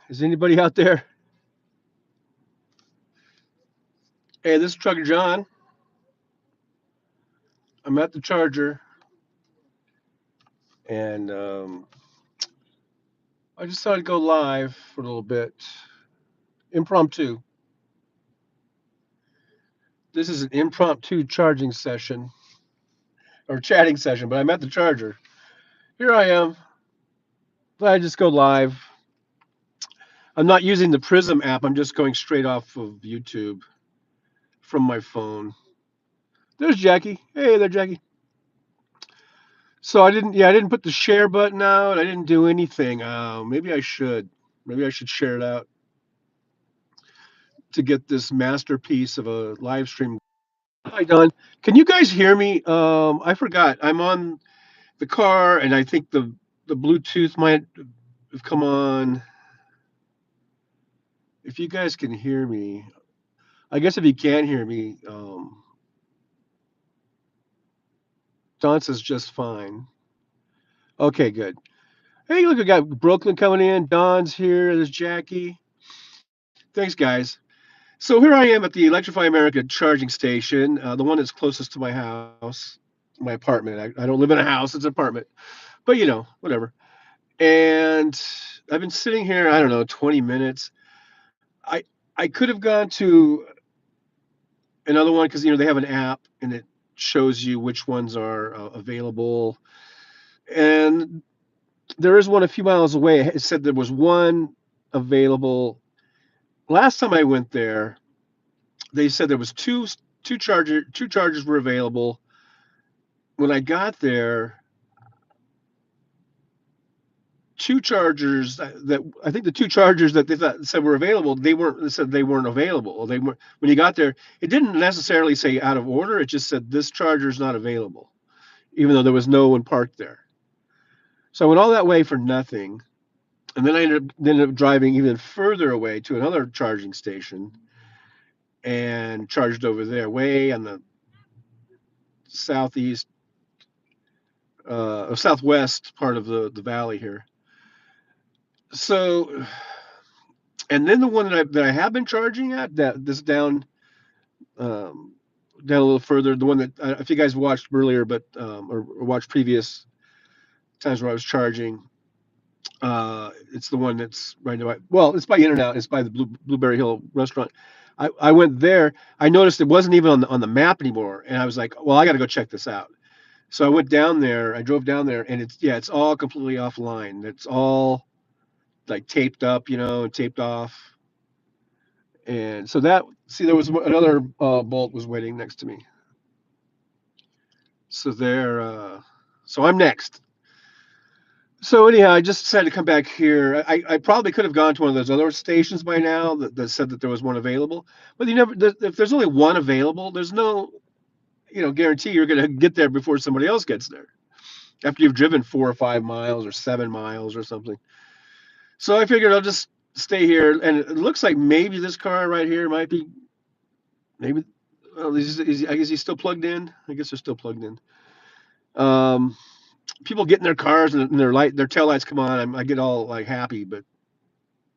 Is anybody out there? Hey, this is Trucker John. I'm at the charger, and I just thought I'd go live for a little bit. Impromptu. This is an impromptu charging session or chatting session, but I'm at the charger. Here I am. Thought I'd just go live. I'm not using the Prism app. I'm just going straight off of YouTube from my phone. There's Jackie. Hey there, Jackie. So I didn't put the share button out. I didn't do anything. Maybe I should. Maybe I should share it out to get this masterpiece of a live stream. Hi, Don. Can you guys hear me? I forgot. I'm on the car, and I think the Bluetooth might have come on. If you guys can hear me, I guess if you can't hear me, Don says just fine. Okay, good. Hey, look, we got Brooklyn coming in. Don's here. There's Jackie. Thanks, guys. So here I am at the Electrify America charging station, the one that's closest to my house, my apartment. I don't live in a house; it's an apartment. But whatever. And I've been sitting here, I don't know, 20 minutes. I could have gone to another one because they have an app and it shows you which ones are available. And there is one a few miles away. It said there was one available. Last time I went there, they said there was two chargers were available. When I got there, two chargers that I think the two chargers that they thought said were available, they said they weren't available. They were when you got there, it didn't necessarily say out of order. It just said this charger is not available, even though there was no one parked there. So I went all that way for nothing, and then I ended up driving even further away to another charging station and charged over there, way on the southeast or southwest part of the valley here. So, and then the one that I have been charging at that this um, down a little further, the one that if you guys watched earlier, but or watched previous times where I was charging, it's the one that's right now. Well, it's by In-N-Out. It's by the Blueberry Hill restaurant. I went there. I noticed it wasn't even on the map anymore, and I was like, well, I got to go check this out. So I went down there. I drove down there, and it's all completely offline. It's all like taped up, and taped off. And so there was another Bolt was waiting next to me. So so I'm next. So anyhow, I just decided to come back here. I probably could have gone to one of those other stations by now that said that there was one available. But if there's only one available, there's no, guarantee you're going to get there before somebody else gets there after you've driven 4 or 5 miles or 7 miles or something. So I figured I'll just stay here. And it looks like maybe this car right here might be, maybe, well, I guess he's still plugged in. I guess they're still plugged in. Um, People get in their cars and their tail lights come on. I get all like happy, but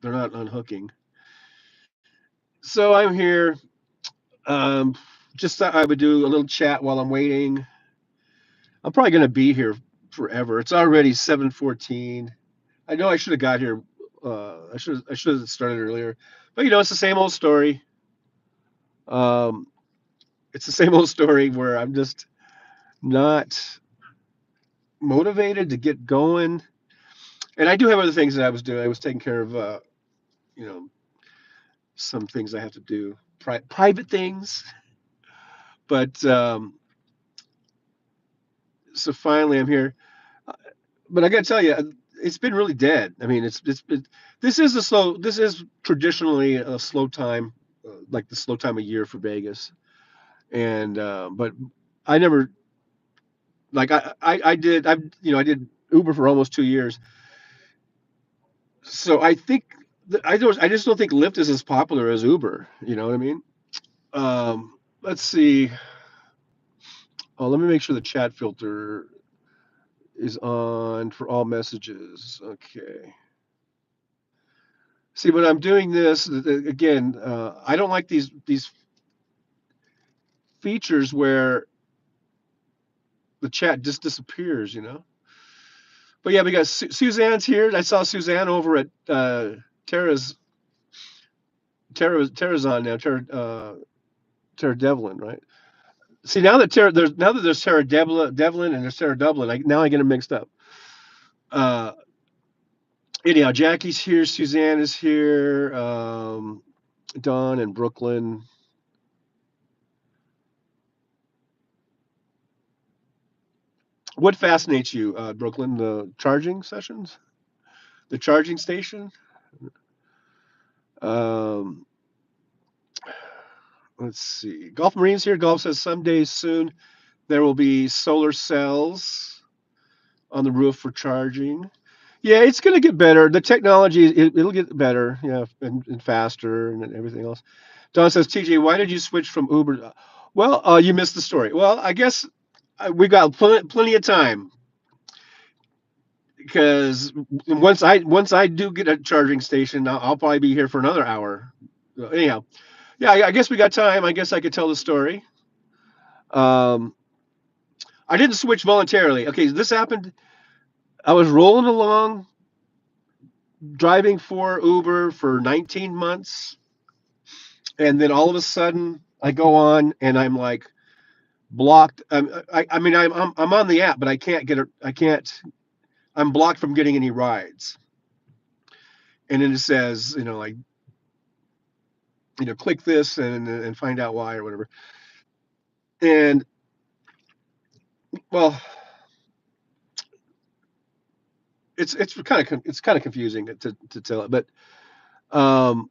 they're not unhooking. So I'm here. Um, just thought I would do a little chat while I'm waiting. I'm probably going to be here forever. It's already 7:14. I know I should have got here. I should have started earlier, but it's the same old story. Um, it's the same old story where I'm just not motivated to get going. And I do have other things that I was doing. I was taking care of, you know, some things I have to do, private things. But so finally, I'm here. Uh, But I got to tell you, it's been really dead. I mean, this is traditionally a slow time, like the slow time of year for Vegas. And but I never like I did Uber for almost 2 years. So I think I just don't think Lyft is as popular as Uber. You know what I mean? Let's see. Oh, let me make sure the chat filter is on for all messages. Okay. See, when I'm doing this again, I don't like these features where the chat just disappears, you know. But yeah, we got Suzanne's here. I saw Suzanne over at Tara's Tara's on now. Tara Devlin, right? See, now that there's Tara Devlin and there's Tara Dublin, now I get them mixed up. Uh, anyhow, Jackie's here, Suzanne is here, Dawn and Brooklyn. What fascinates you, Brooklyn? The charging sessions, the charging station. Um, let's see. Golf Marine's here. Golf says someday soon there will be solar cells on the roof for charging. Yeah, it's going to get better. The technology, it'll get better, yeah, and faster and everything else. Don says, TJ, why did you switch from Uber? Well, you missed the story. Well, I guess we got plenty of time because once I do get a charging station, I'll probably be here for another hour. Anyhow, yeah, I guess we got time. I guess I could tell the story. Um, I didn't switch voluntarily. Okay, this happened. I was rolling along driving for Uber for 19 months, and then all of a sudden I go on and I'm like blocked. I mean I'm on the app, but I can't get it. I can't. I'm blocked from getting any rides. And then it says, like, click this and find out why or whatever. And well, it's kind of confusing to tell it, but um,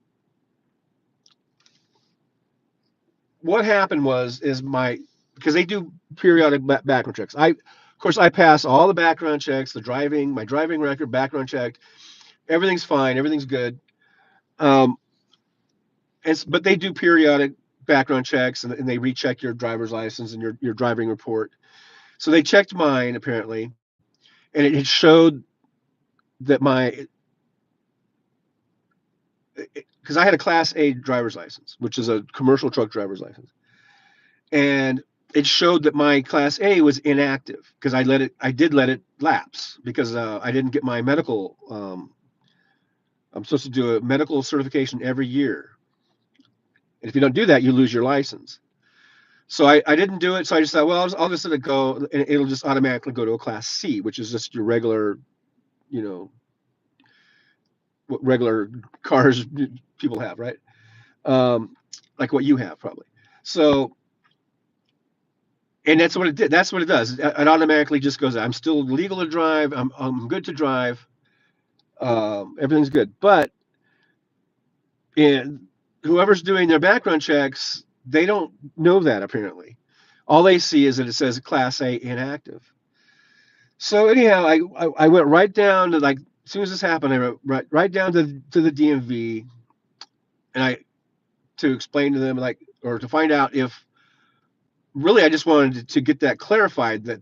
what happened is because they do periodic background checks. Of course, I pass all the background checks, my driving record, background check, everything's fine, everything's good. Um, but they do periodic background checks and they recheck your driver's license and your driving report. So they checked mine apparently, and it showed that because I had a Class A driver's license, which is a commercial truck driver's license, and it showed that my Class A was inactive because I did let it lapse because I didn't get my medical. I'm supposed to do a medical certification every year, and if you don't do that, you lose your license. So I didn't do it. So I just thought, well, I'll just let it go, and it'll just automatically go to a Class C, which is just your regular, what regular cars people have, right? Like what you have probably. So, and that's what it did. That's what it does. It automatically just goes, I'm still legal to drive. I'm good to drive. Everything's good. But in whoever's doing their background checks, they don't know that apparently. All they see is that it says Class A inactive. So anyhow, I went right down to, like, as soon as this happened, I went right down to the DMV, and to explain to them, like, or to find out if really I just wanted to get that clarified, that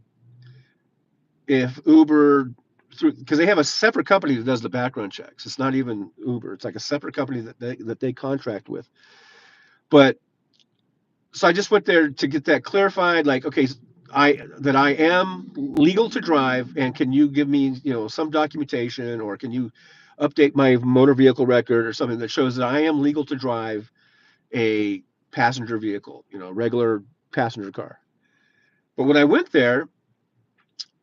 if Uber, because they have a separate company that does the background checks. It's not even Uber. It's like a separate company that they contract with. But so I just went there to get that clarified, like, okay, I am legal to drive, and can you give me, some documentation, or can you update my motor vehicle record or something that shows that I am legal to drive a passenger vehicle, regular passenger car. But when I went there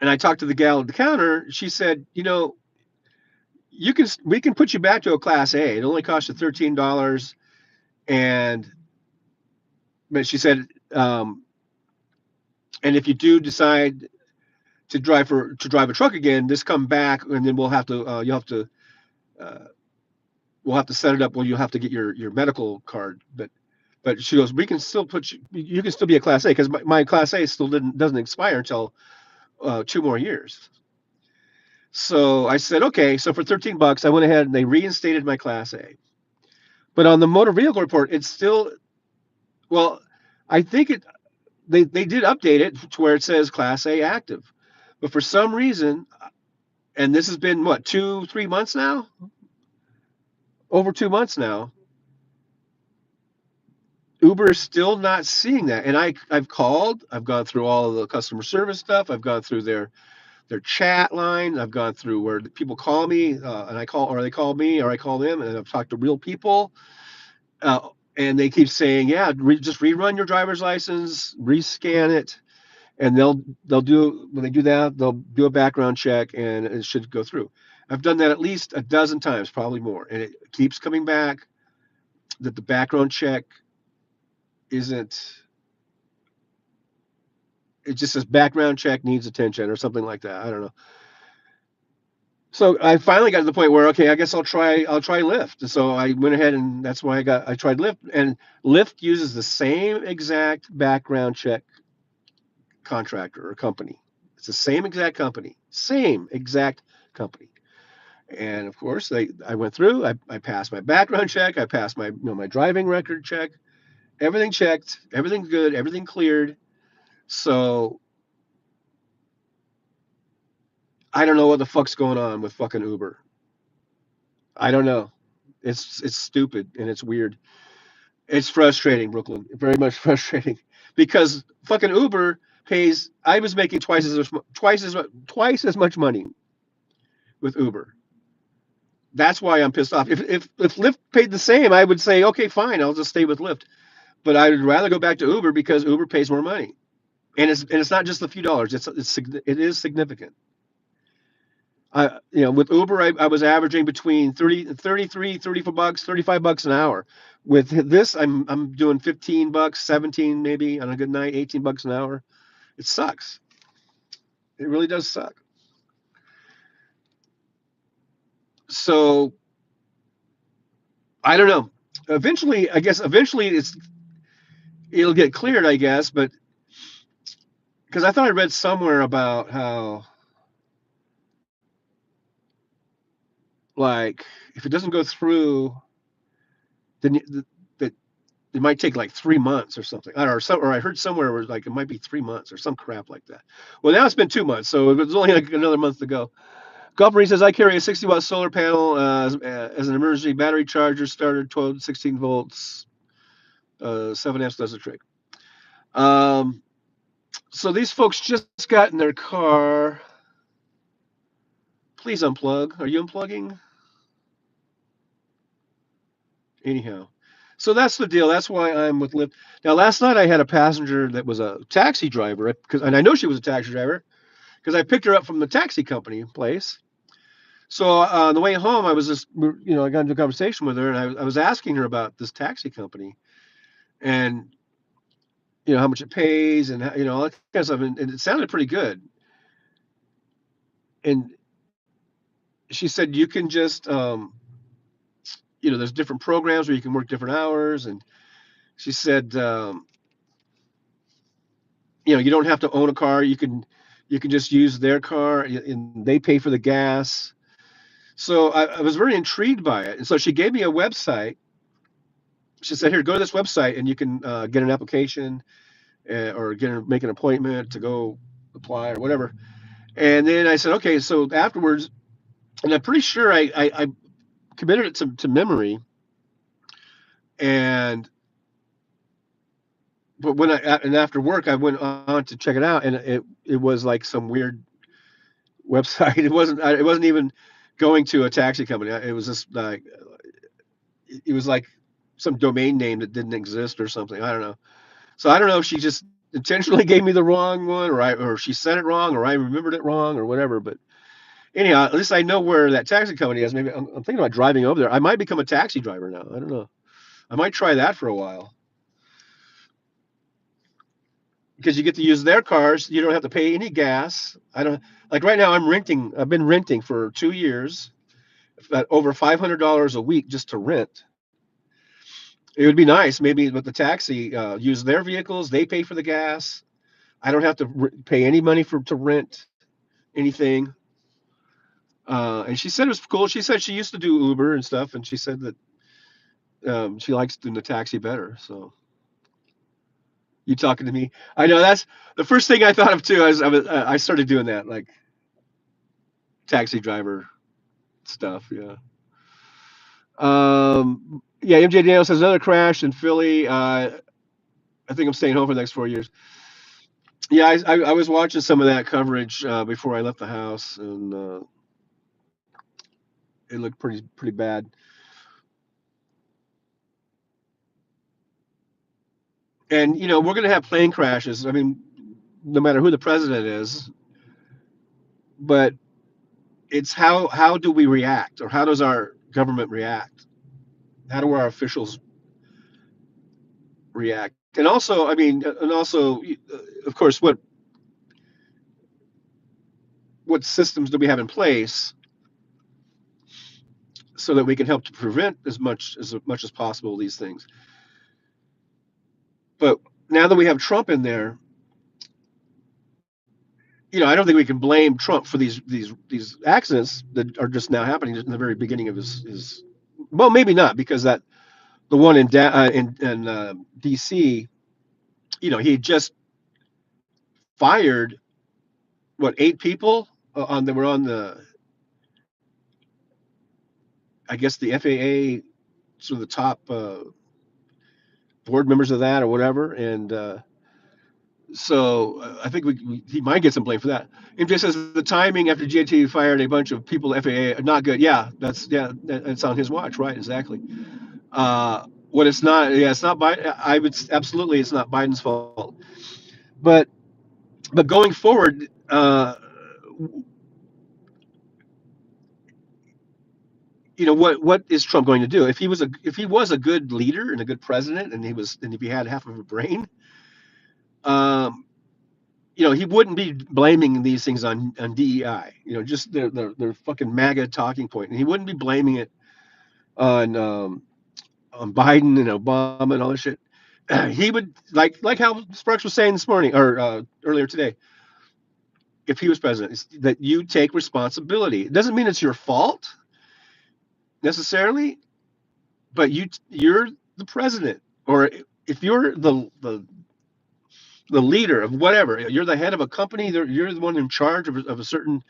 and I talked to the gal at the counter, she said, we can put you back to a Class A. It only costs you $13, but she said, and if you do decide to drive a truck again, just come back, and then we'll have to we'll have to set it up. Well, you'll have to get your medical card, but she goes, we can still you can still be a Class A, because my Class A still doesn't expire until 2 more years. So I said, okay. So for $13, I went ahead and they reinstated my Class A. But on the motor vehicle report, it's still, well, I think they did update it to where it says Class A active. But for some reason, and this has been what, 2-3 months now, over 2 months now. Uber is still not seeing that. And I've called, I've gone through all of the customer service stuff, I've gone through their chat line, I've gone through where people call me, and I call, or they call me, or I call them, and I've talked to real people, and they keep saying, yeah, just rerun your driver's license, rescan it, and they'll do, when they do that, they'll do a background check, and it should go through. I've done that at least a dozen times, probably more, and it keeps coming back that the background check isn't. It just says background check needs attention or something like that. I don't know. So I finally got to the point where, okay, I guess I'll try Lyft. And so I went ahead, and that's why I tried Lyft, and Lyft uses the same exact background check contractor or company. It's the same exact company, same exact company. And of course, I went through. I passed my background check. I passed my driving record check. Everything checked. Everything's good. Everything cleared. So I don't know what the fuck's going on with fucking Uber. I don't know. It's stupid and it's weird. It's frustrating, Brooklyn. Very much frustrating because fucking Uber pays. I was making twice as much money with Uber. That's why I'm pissed off. If Lyft paid the same, I would say okay, fine, I'll just stay with Lyft. But I would rather go back to Uber because Uber pays more money, and it's not just a few dollars. It is significant. With Uber, I was averaging between 34 bucks, $35 an hour. With this, I'm doing 15 bucks, 17 maybe on a good night, 18 bucks an hour. It sucks. It really does suck. So I don't know. Eventually it'll get cleared, I guess, but because I thought I read somewhere about how, like, if it doesn't go through, then that it might take like 3 months or something. I don't know, or I heard somewhere where like it might be 3 months or some crap like that. Well, now it's been 2 months, so it's only like another month to go. Golf says I carry a 60-watt solar panel as an emergency battery charger starter, 12 16 volts, 7 amps does the trick. So these folks just got in their car. Please unplug. Are you unplugging? Anyhow, so that's the deal. That's why I'm with Lyft. Now, last night I had a passenger that was a taxi driver, and I know she was a taxi driver because I picked her up from the taxi company place. So on the way home, I was just, I got into a conversation with her, and I was asking her about this taxi company, and how much it pays, and all that kind of stuff, and it sounded pretty good. And she said you can just, there's different programs where you can work different hours, and she said, you don't have to own a car. You can just use their car, and they pay for the gas. So I was very intrigued by it, and so she gave me a website. She said, "Here, go to this website, and you can get an application, or make an appointment to go apply or whatever." And then I said, "Okay." So afterwards, and I'm pretty sure I committed it to memory, and but after work I went on to check it out, and it was like some weird website. It wasn't even going to a taxi company. It was just like it was like some domain name that didn't exist or something. I don't know. So I don't know if she just intentionally gave me the wrong one, or she said it wrong, or I remembered it wrong, or whatever. But anyhow, at least I know where that taxi company is. Maybe I'm thinking about driving over there. I might become a taxi driver now. I don't know. I might try that for a while because you get to use their cars. You don't have to pay any gas. I don't like right now. I'm renting. I've been renting for 2 years, at over $500 a week just to rent. It would be nice, maybe with the taxi, use their vehicles. They pay for the gas. I don't have to pay any money to rent anything. And she said it was cool. She said she used to do Uber and stuff, and she said that she likes doing the taxi better. So you talking to me? I know that's the first thing I thought of too. I started doing that, like taxi driver stuff. Yeah. Yeah, MJ Daniels says another crash in Philly. I think I'm staying home for the next 4 years. Yeah, I was watching some of that coverage before I left the house, and it looked pretty bad. And we're going to have plane crashes. I mean, no matter who the president is, but it's how do we react, or how does our government react? How do our officials react? And also, I mean, and also, of course, what systems do we have in place so that we can help to prevent as much as possible these things? But now that we have Trump in there, I don't think we can blame Trump for these accidents that are just now happening in the very beginning of his. Well, maybe not, because that the one in D.C. He just fired what, 8 people on that were on the, I guess, the FAA, sort of the top board members of that or whatever, and so I think he might get some blame for that. MJ says the timing after GAT fired a bunch of people at FAA not good. Yeah, that's on his watch, right? Exactly. What it's not, yeah, it's not Biden. I would absolutely, it's not Biden's fault. But going forward, what is Trump going to do if he was a good leader and a good president, and if he had half of a brain? Um, he wouldn't be blaming these things on DEI. Just their fucking MAGA talking point, and he wouldn't be blaming it on Biden and Obama and all this shit. He would, like how Sparks was saying this morning, or earlier today, if he was president, is that you take responsibility. It doesn't mean it's your fault necessarily, but you're the president, or if you're the leader of whatever, you're the head of a company, you're the one in charge of a certain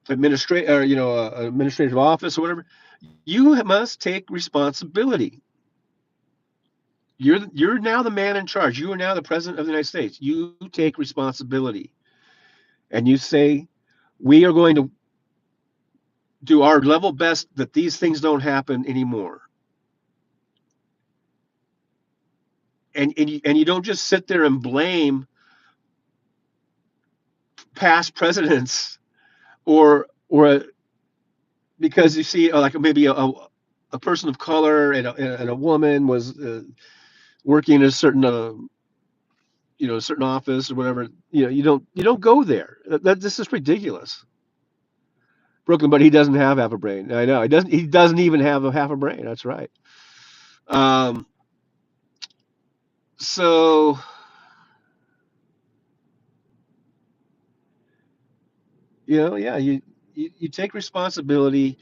administrative office or whatever. You must take responsibility. You're now the man in charge. You are now the president of the United States. You take responsibility, and you say, we are going to do our level best that these things don't happen anymore. And you don't just sit there and blame past presidents, or because you see, like, maybe a person of color and a woman was working in a certain certain office or whatever. You don't go there. This is ridiculous. Brooklyn, but he doesn't have half a brain. I know he doesn't even have a half a brain. That's right. um so yeah, you take responsibility.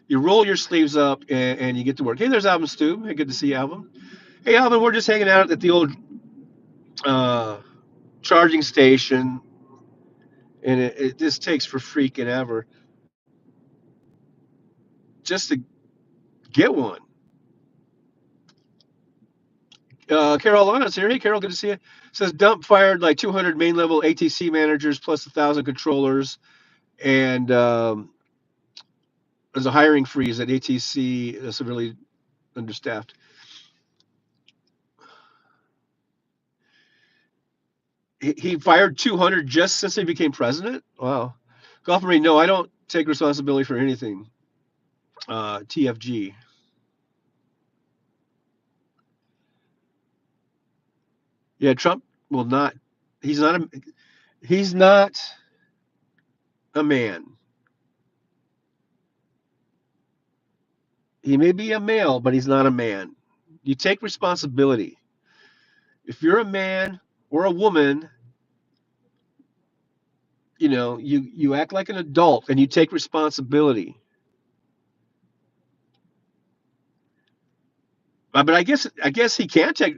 You roll your sleeves up, and you get to work. Hey, there's Alvin Stu. Hey, good to see you, Alvin. Hey, Alvin, we're just hanging out at the old uh charging station, and it just takes for freaking ever just to get one. Carol Lana's here. Hey, Carol, good to see you. Says dump fired like 200 main level ATC managers plus 1,000 controllers, and there's a hiring freeze at ATC, severely understaffed. He fired 200 just since he became president. Wow. Golf Marine, no, I don't take responsibility for anything. TFG. Yeah, Trump will not. He's not a. He's not a man. He may be a male, but he's not a man. You take responsibility. If you're a man or a woman, you act like an adult and you take responsibility. But I guess he can't take.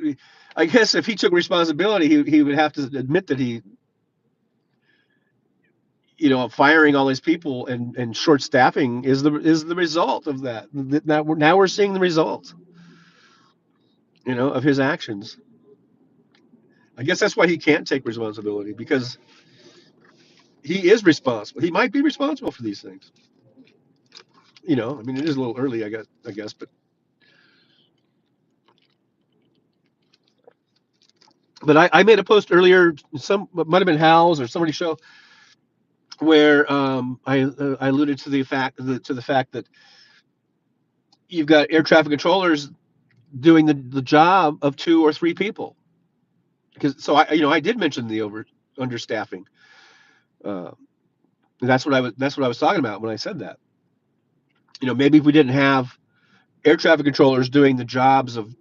I guess if he took responsibility, he would have to admit that firing all these people and short staffing is the result of that. Now we're seeing the result, of his actions. I guess that's why he can't take responsibility, because he is responsible. He might be responsible for these things. I mean, it is a little early, I guess, but I made a post earlier. It might have been Hal's or somebody's show, where I alluded to the fact that you've got air traffic controllers doing the job of two or three people. Because I did mention the understaffing. Uh, that's what I was talking about when I said that. Maybe if we didn't have air traffic controllers doing the jobs of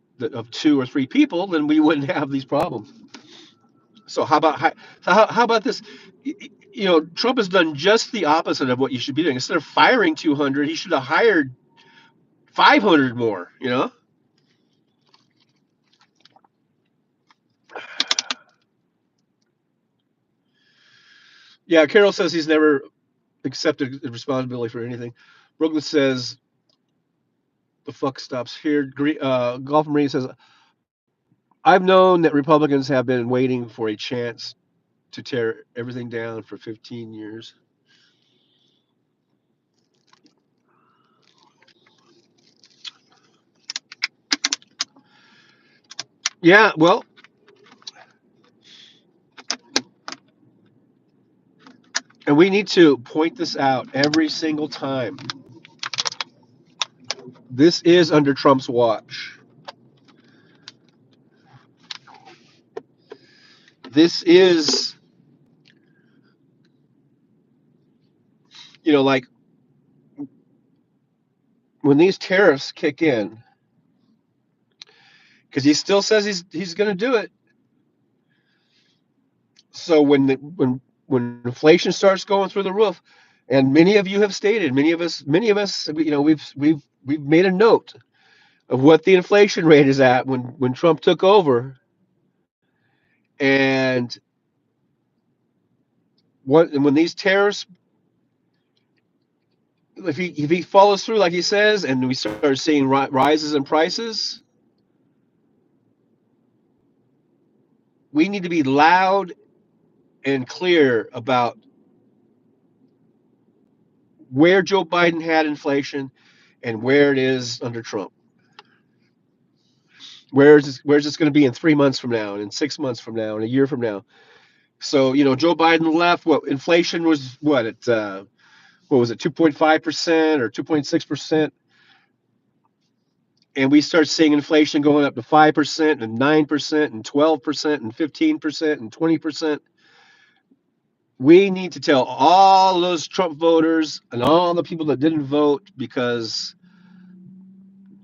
two or three people, then we wouldn't have these problems. So how about this? Trump has done just the opposite of what you should be doing. Instead of firing 200, he should have hired 500 more. Yeah, Carol says he's never accepted responsibility for anything. Brooklyn says the fuck stops here. Golf Marine says, I've known that Republicans have been waiting for a chance to tear everything down for 15 years. Yeah, well, and we need to point this out every single time. This is under Trump's watch. This is, like when these tariffs kick in, because he still says he's going to do it. So when inflation starts going through the roof, and many of you have stated, many of us, we've made a note of what the inflation rate is at when Trump took over, and when these tariffs, if he follows through like he says, and we start seeing rises in prices, we need to be loud and clear about where Joe Biden had inflation and where it is under Trump. Where's this going to be in 3 months from now, and in 6 months from now, and a year from now? So Joe Biden left. What inflation was? What was it? 2.5% or 2.6%, and we start seeing inflation going up to 5% and 9% and 12% and 15% and 20%. We need to tell all those Trump voters and all the people that didn't vote because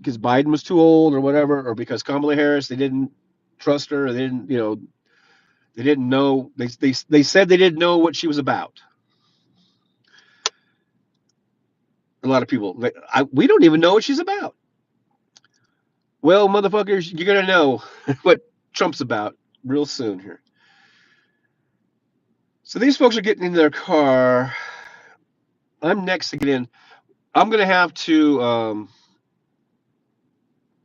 Biden was too old or whatever, or because Kamala Harris, they didn't trust her, or they didn't know. They said they didn't know what she was about. A lot of people, we don't even know what she's about. Well, motherfuckers, you're gonna know what Trump's about real soon here. So these folks are getting in their car. I'm next to get in. I'm gonna have to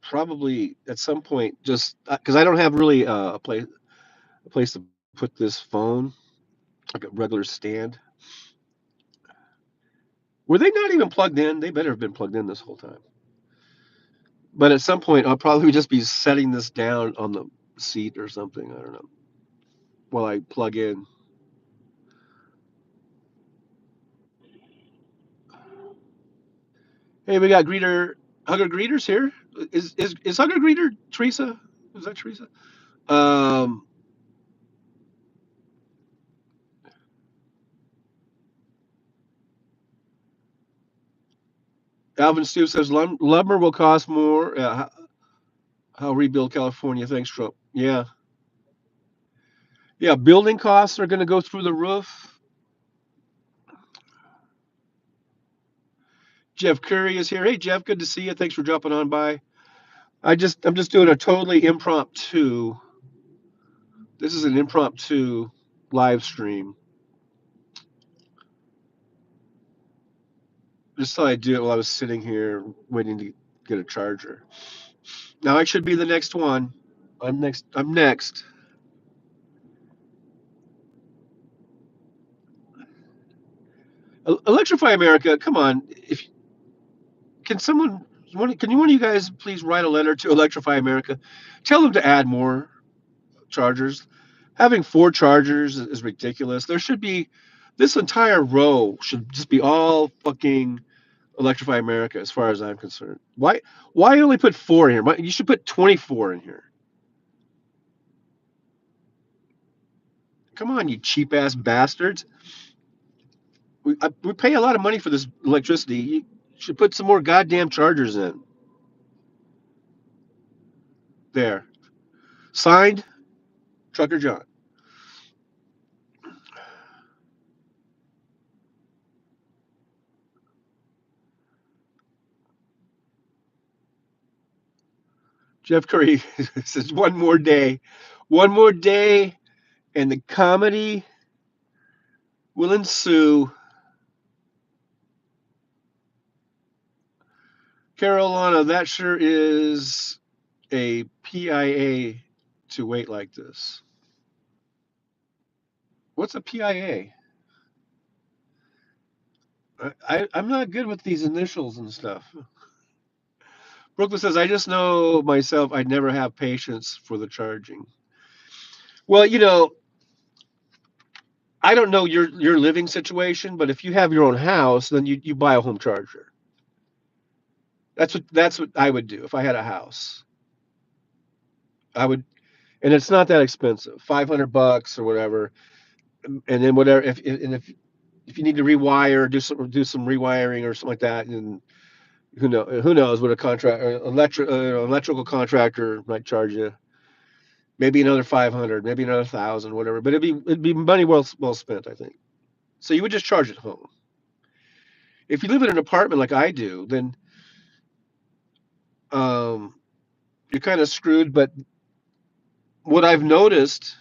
probably at some point, just because I don't have really a place to put this phone, like a regular stand. Were they not even plugged in? They better have been plugged in this whole time. But at some point, I'll probably just be setting this down on the seat or something. I don't know. While I plug in. Hey, we got Hugger Greeters here. Is Hugger Greeter Teresa? Is that Teresa? Um, Alvin Stu says lumber will cost more. How rebuild California? Thanks, Trump. Yeah, yeah. Building costs are going to go through the roof. Jeff Curry is here. Hey, Jeff, good to see you. Thanks for dropping on by. I'm just doing a totally impromptu. This is an impromptu live stream. Just thought I'd do it while I was sitting here waiting to get a charger. Now I should be the next one. I'm next. I'm next. Electrify America. Come on. If can someone can one of you guys please write a letter to Electrify America? Tell them to add more chargers. Having four chargers is ridiculous. There should be this entire row should just be all fucking Electrify America as far as I'm concerned. Why only put four in here? You should put 24 in here. Come on, you cheap ass bastards. We pay a lot of money for this electricity. You should put some more goddamn chargers in. There. Signed, Trucker John. Jeff Curry says one more day, and the comedy will ensue. Carolina, that sure is a PIA to wait like this. What's a PIA? I'm not good with these initials and stuff. Brooklyn says, I just know myself, I'd never have patience for the charging. Well, I don't know your living situation, but if you have your own house, then you buy a home charger. That's what I would do if I had a house. I would, and it's not that expensive, $500 or whatever, and then whatever. If you need to rewire, do some rewiring or something like that, and who knows what a contract electrical contractor might charge you. Maybe another 500, maybe another 1,000, whatever. But it'd be money well spent, I think. So you would just charge at home. If you live in an apartment like I do, then um, you're kind of screwed. But what I have noticed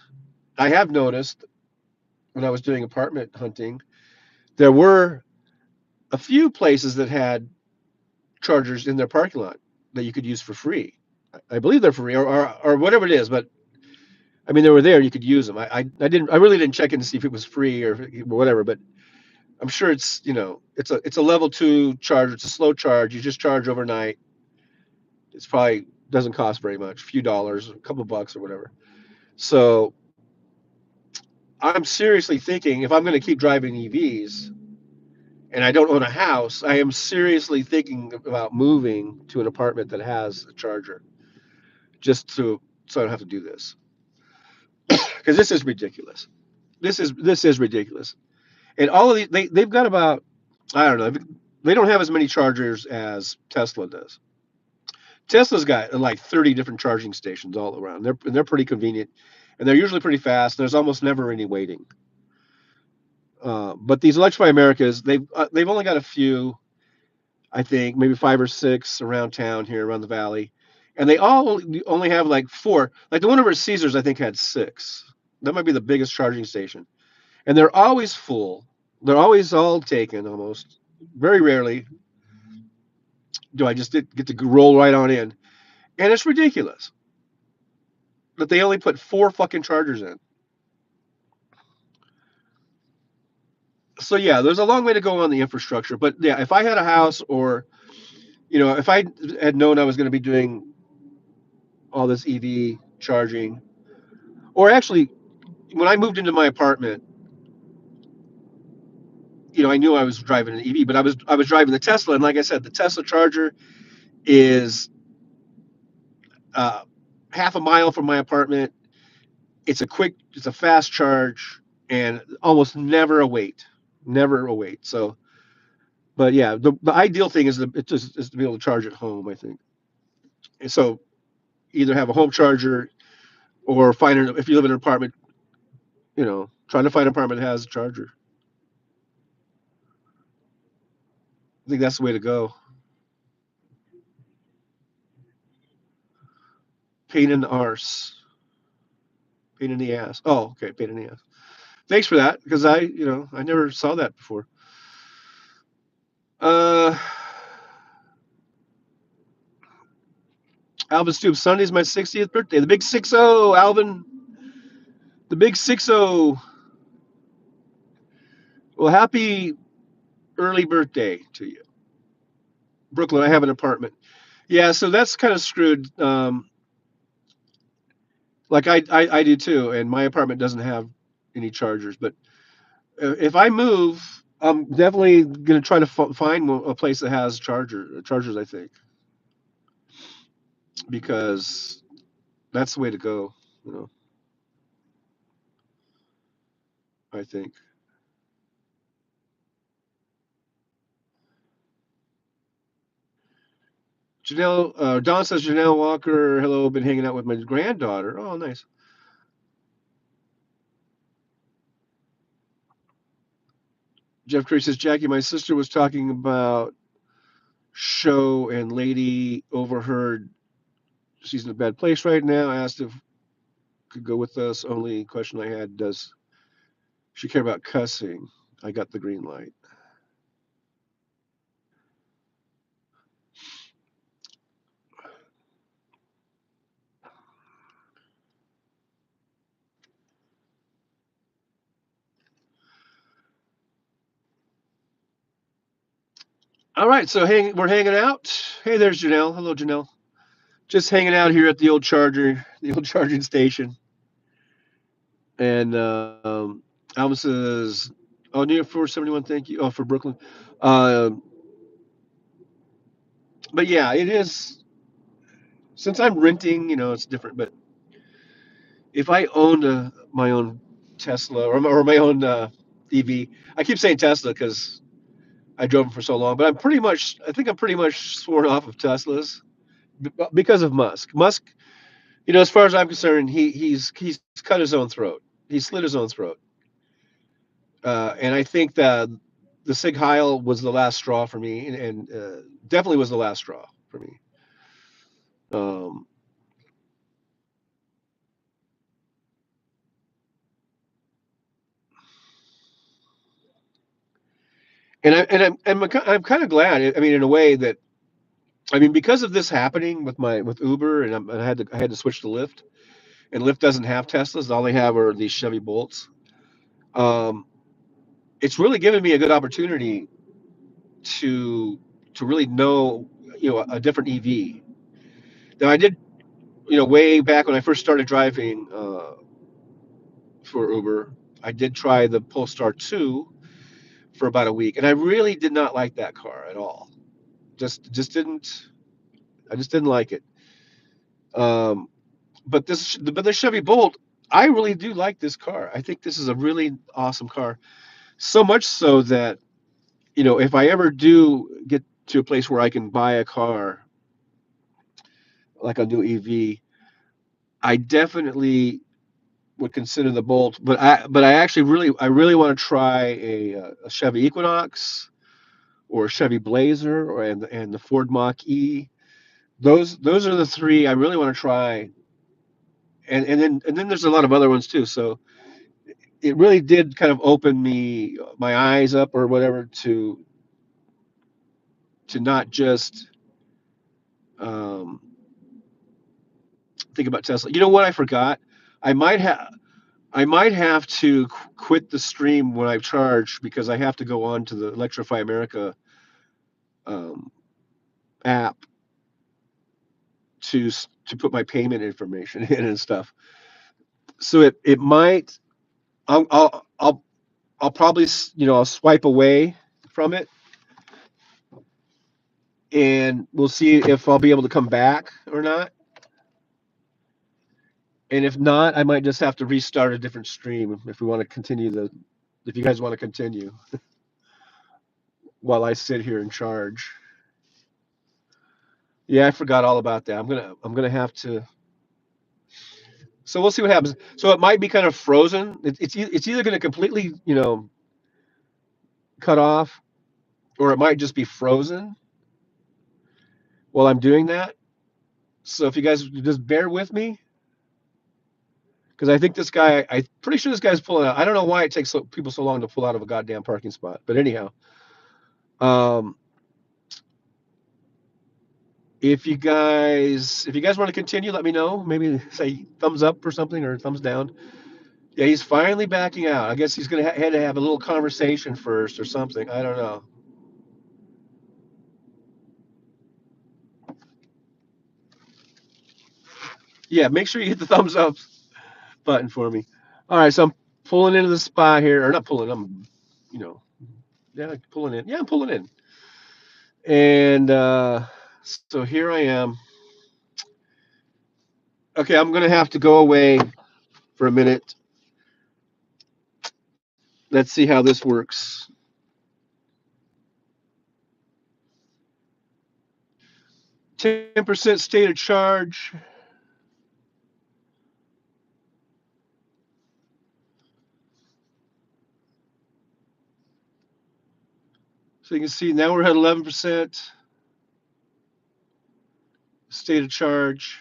when I was doing apartment hunting, there were a few places that had chargers in their parking lot that you could use for free. I believe they're free or whatever it is, but I mean they were there. You could use them. I really didn't check in to see if it was free or whatever, but I'm sure it's a level 2 charger. It's a slow charge. You just charge overnight. It's probably doesn't cost very much, a few dollars, a couple of bucks or whatever. So I'm seriously thinking if I'm going to keep driving EVs and I don't own a house, I am seriously thinking about moving to an apartment that has a charger, just so I don't have to do this because this is ridiculous. This is ridiculous. And all of these they've got about I don't know they don't have as many chargers as Tesla does. Tesla's got like 30 different charging stations all around. They're pretty convenient, and they're usually pretty fast. There's almost never any waiting. But these Electrify Americas, they've only got a few, I think, maybe 5 or 6 around town here, around the valley, and they all only have like 4. Like the one over at Caesars, I think had 6. That might be the biggest charging station, and they're always full. They're always all taken almost. Very rarely do I just get to roll right on in, and it's ridiculous that they only put 4 fucking chargers in. So yeah, there's a long way to go on the infrastructure, but yeah, if I had a house or if I had known I was going to be doing all this EV charging, or actually when I moved into my apartment, I knew I was driving an EV, but I was driving the Tesla, and like I said, the Tesla charger is uh, half a mile from my apartment. It's a fast charge, and almost never a wait, never a wait. So, but yeah, the ideal thing is to be able to charge at home, I think. And so either have a home charger or if you live in an apartment, trying to find an apartment that has a charger. I think that's the way to go. Pain in the arse, pain in the ass. Oh, okay, pain in the ass. Thanks for that because I never saw that before. Uh, Alvin Stoops, Sunday's my 60th birthday. The big 6-0, Alvin. The big 6-0. Well, happy early birthday to you. Brooklyn, I have an apartment. Yeah, so that's kind of screwed. Like I do too, and my apartment doesn't have any chargers. But if I move, I'm definitely gonna try to find a place that has chargers. I think because that's the way to go. You know, I think. Don says Janelle Walker. Hello, been hanging out with my granddaughter. Oh, nice. Jeff Curry says Jackie, my sister was talking about show and lady overheard she's in a bad place right now. Asked if could go with us. Only question I had, does she care about cussing? I got the green light. All right, so we're hanging out. Hey, there's Janelle. Hello, Janelle. Just hanging out here at the old charging station. And Alvin says, "Oh, near 471. Thank you. Oh, for Brooklyn. Uh, but yeah, it is. Since I'm renting, it's different. But if I owned my own Tesla or my own EV, I keep saying Tesla because I drove them for so long. But I think I'm pretty much sworn off of Teslas because of Musk. Musk, as far as I'm concerned, he's cut his own throat. He slit his own throat. And I think that the Sig Heil was the last straw for me, and definitely was the last straw for me. Um, I'm kind of glad. I mean, in a way that because of this happening with Uber, and I had to switch to Lyft, and Lyft doesn't have Teslas. All they have are these Chevy Bolts. Um, it's really given me a good opportunity to really know a different EV. Now I did way back when I first started driving for Uber, I did try the Polestar 2 for about a week, and I really did not like that car at all. Just didn't. I just didn't like it. Um, but the Chevy Bolt, I really do like this car. I think this is a really awesome car. So much so that if I ever do get to a place where I can buy a car like a new EV, I definitely would consider the Bolt. But I actually really want to try a Chevy Equinox or Chevy Blazer and the Ford Mach E. Those are the three I really want to try. And then there's a lot of other ones too. So it really did kind of open my eyes up or whatever to not just um, think about Tesla. You know what I forgot? I might have I might have to quit the stream when I charge because I have to go on to the Electrify America um, app to to put my payment information in and stuff. So it might I'll probably I'll swipe away from it, and we'll see if I'll be able to come back or not. And if not, I might just have to restart a different stream if we want to continue if you guys want to continue while I sit here and charge. Yeah, I forgot all about that. I'm gonna have to. So we'll see what happens. So it might be kind of frozen. It's either gonna completely cut off, or it might just be frozen while I'm doing that. So if you guys just bear with me, because I think I'm pretty sure this guy's pulling out. I don't know why it takes people so long to pull out of a goddamn parking spot. But anyhow, um, If you guys want to continue, let me know. Maybe say thumbs up or something, or thumbs down. Yeah, he's finally backing out. I guess he's gonna had to have a little conversation first or something. I don't know. Yeah, make sure you hit the thumbs up button for me. All right, so I'm pulling into the spot here, or not pulling. I'm, you know, yeah, pulling in. Yeah, I'm pulling in. And so here I am. Okay, I'm gonna have to go away for a minute. Let's see how this works. 10% state of charge. So you can see now we're at 11% state of charge.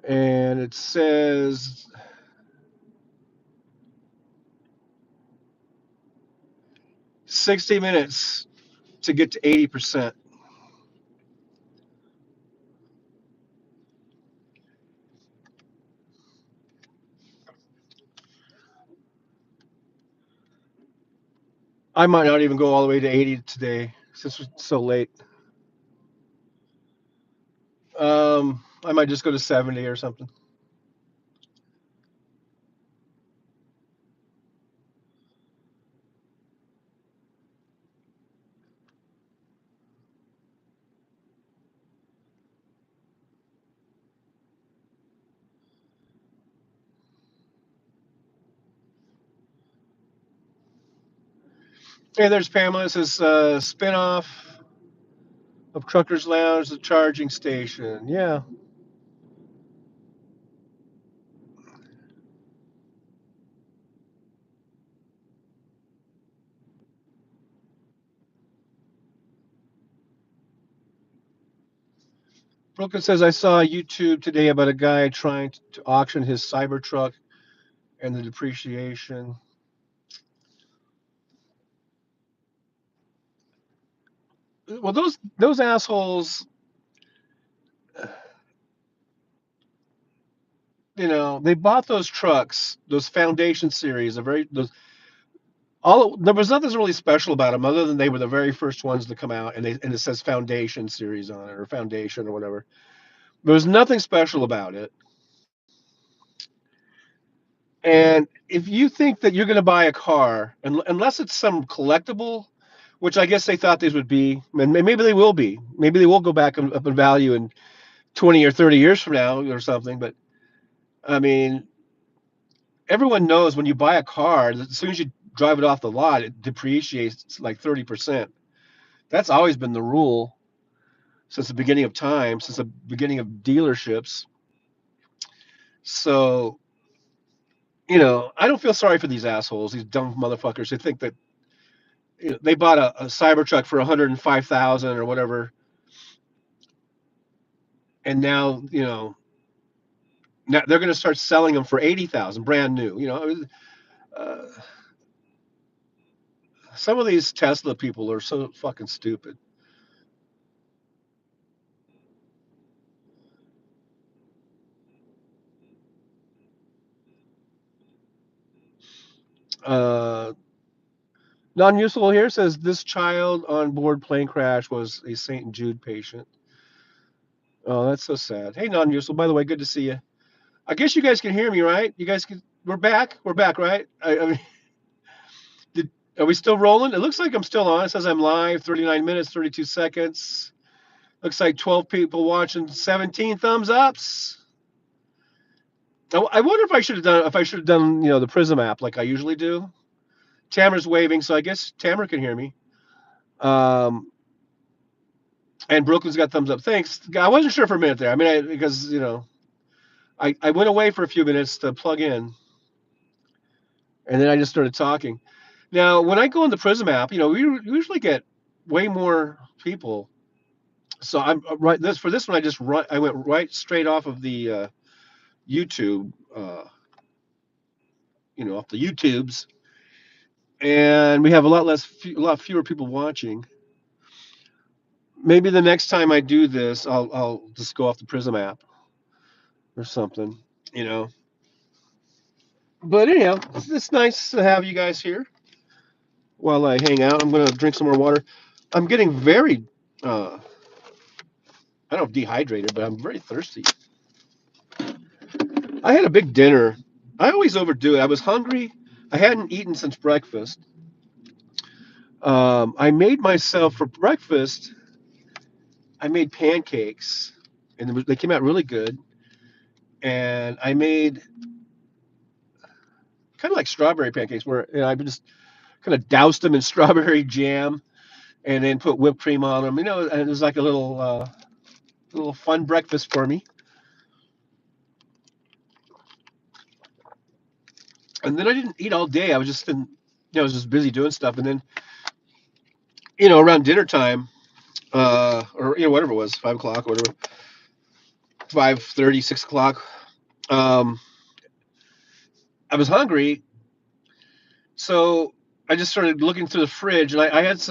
And it says 60 minutes to get to 80%. I might not even go all the way to 80 today since it's so late. I might just go to 70 or something. Hey, there's Pamela. It says spinoff of Truckers Lounge, the charging station. Yeah. Brooklyn says I saw a YouTube today about a guy trying to auction his Cybertruck and the depreciation. Well, those assholes, they bought those trucks, those Foundation series, there was nothing really special about them other than they were the very first ones to come out, and it says Foundation series on it, or Foundation or whatever. There was nothing special about it. And if you think that you're going to buy a car, unless it's some collectible, which I guess they thought these would be, and maybe they will be, maybe they will go back up in value in 20 or 30 years from now or something. But I mean, everyone knows when you buy a car, as soon as you drive it off the lot, it depreciates like 30%. That's always been the rule since the beginning of time, since the beginning of dealerships. So, I don't feel sorry for these assholes, these dumb motherfuckers who think that they bought a Cybertruck for 105,000 or whatever, and now they're going to start selling them for 80,000, brand new. Uh, some of these Tesla people are so fucking stupid. Uh, Non-useful here says this child on board plane crash was a St. Jude patient. Oh, that's so sad. Hey, non-useful. By the way, good to see you. I guess you guys can hear me, right? You guys can. We're back. We're back, right? I mean, did, are we still rolling? It looks like I'm still on. It says I'm live. 39 minutes, 32 seconds. Looks like 12 people watching. 17 thumbs ups. I wonder if I should have done the Prism app like I usually do. Tamara's waving, so I guess Tamara can hear me. And Brooklyn's got thumbs up. Thanks. I wasn't sure for a minute there. I mean, because I went away for a few minutes to plug in, and then I just started talking. Now, when I go on the Prism app, we usually get way more people. So I'm right this for this one. I went right straight off of the YouTube, off the YouTubes, and we have a lot fewer people watching. Maybe the next time I do this, I'll just go off the Prism app or something, you know. But anyhow, it's nice to have you guys here while I hang out. I'm gonna drink some more water. I'm getting very, I don't know, dehydrated, but I'm very thirsty. I had a big dinner. I always overdo it. I was hungry. I hadn't eaten since breakfast. I made myself for breakfast. I made pancakes, and they came out really good. And I made kind of like strawberry pancakes, where I just kind of doused them in strawberry jam and then put whipped cream on them. And it was like a little fun breakfast for me. And then I didn't eat all day. I was just busy doing stuff. And then, around dinner time, or whatever it was, 5 o'clock or whatever, 5:30, 6 o'clock. Um, I was hungry, so I just started looking through the fridge, and I had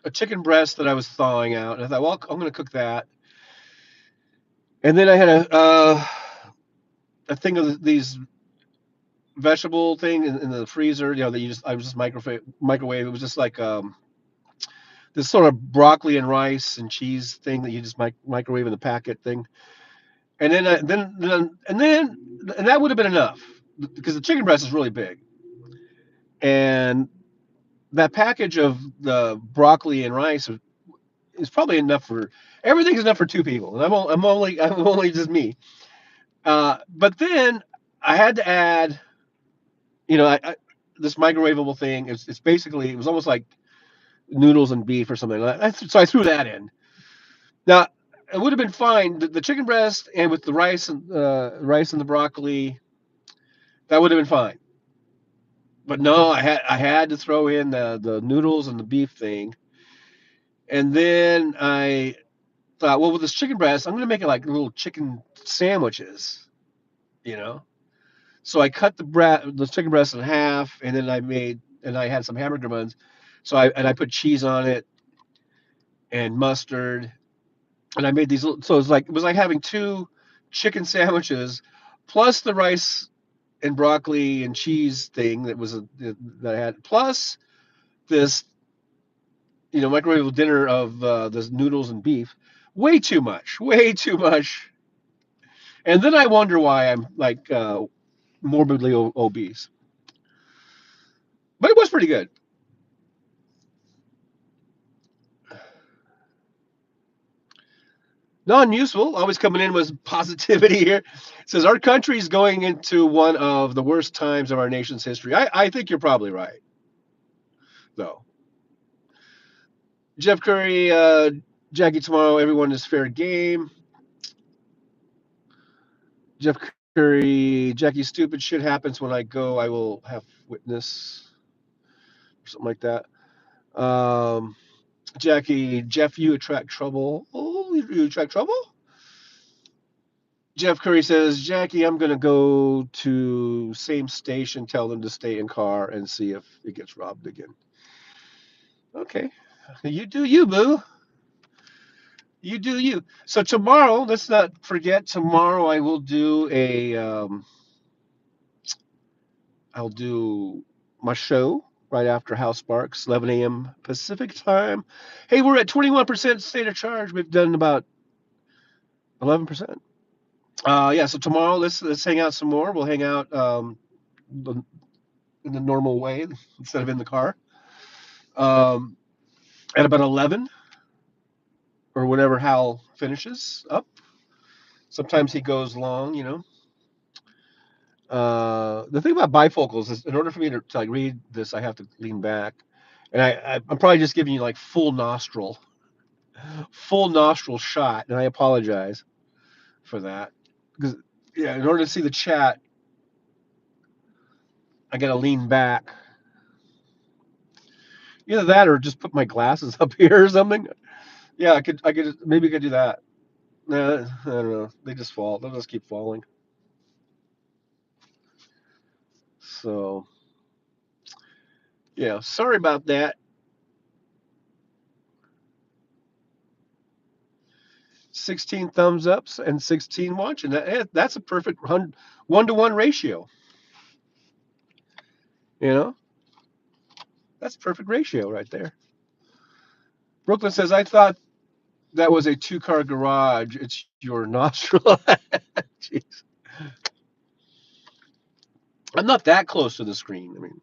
a chicken breast that I was thawing out, and I thought, well, I'm going to cook that. And then I had a thing of these vegetable thing in the freezer, that I was just microwave. It was just like this sort of broccoli and rice and cheese thing that you just microwave in the packet thing. And then that would have been enough because the chicken breast is really big, and that package of the broccoli and rice is probably enough for everything's enough for two people, and I'm only just me. But then I had to add, this microwavable thing. It's basically, it was almost like noodles and beef or something like that. So I threw that in. Now it would have been fine. The chicken breast and with the rice and the broccoli, that would have been fine. But no, I had to throw in the noodles and the beef thing, and then I thought, well, with this chicken breast, I'm gonna make it like little chicken sandwiches, you know. So I cut the chicken breast in half, and then I had some hamburger buns, so I put cheese on it and mustard, and I made these little. So it was like having two chicken sandwiches, plus the rice and broccoli and cheese thing that I had, plus this microwave dinner of this noodles and beef. Way too much. And then I wonder why I'm like morbidly obese. But it was pretty good. Non-useful, always coming in was positivity here. It says our country is going into one of the worst times of our nation's history. I think you're probably right, though. Jeff Curry, Jackie tomorrow, everyone is fair game. Jeff Curry, Jackie, stupid shit happens when I go. I will have witness, something like that. Um, Jackie, Jeff, you attract trouble. Oh, you attract trouble? Jeff Curry says, Jackie, I'm going to go to same station, tell them to stay in car and see if it gets robbed again. Okay. You do you, boo. You do you. So tomorrow, let's not forget, tomorrow I will I'll do my show right after House Sparks, 11 a.m. Pacific time. Hey, we're at 21% state of charge. We've done about 11%. Yeah, so tomorrow let's hang out some more. We'll hang out in the normal way instead of in the car. Um, at about 11 or whenever Hal finishes up. Sometimes he goes long. The thing about bifocals is, in order for me to like read this, I have to lean back, and I'm probably just giving you like full nostril shot, and I apologize for that because yeah, in order to see the chat, I got to lean back. Either that or just put my glasses up here or something. Yeah, maybe I could do that. Nah, I don't know. They just fall. They'll just keep falling. So Yeah, sorry about that. 16 thumbs ups and 16 watching. That's a perfect 1-to-1 ratio. You know, that's a perfect ratio right there. Brooklyn says, I thought that was a 2-car garage. It's your nostril. Jeez. I'm not that close to the screen. I mean,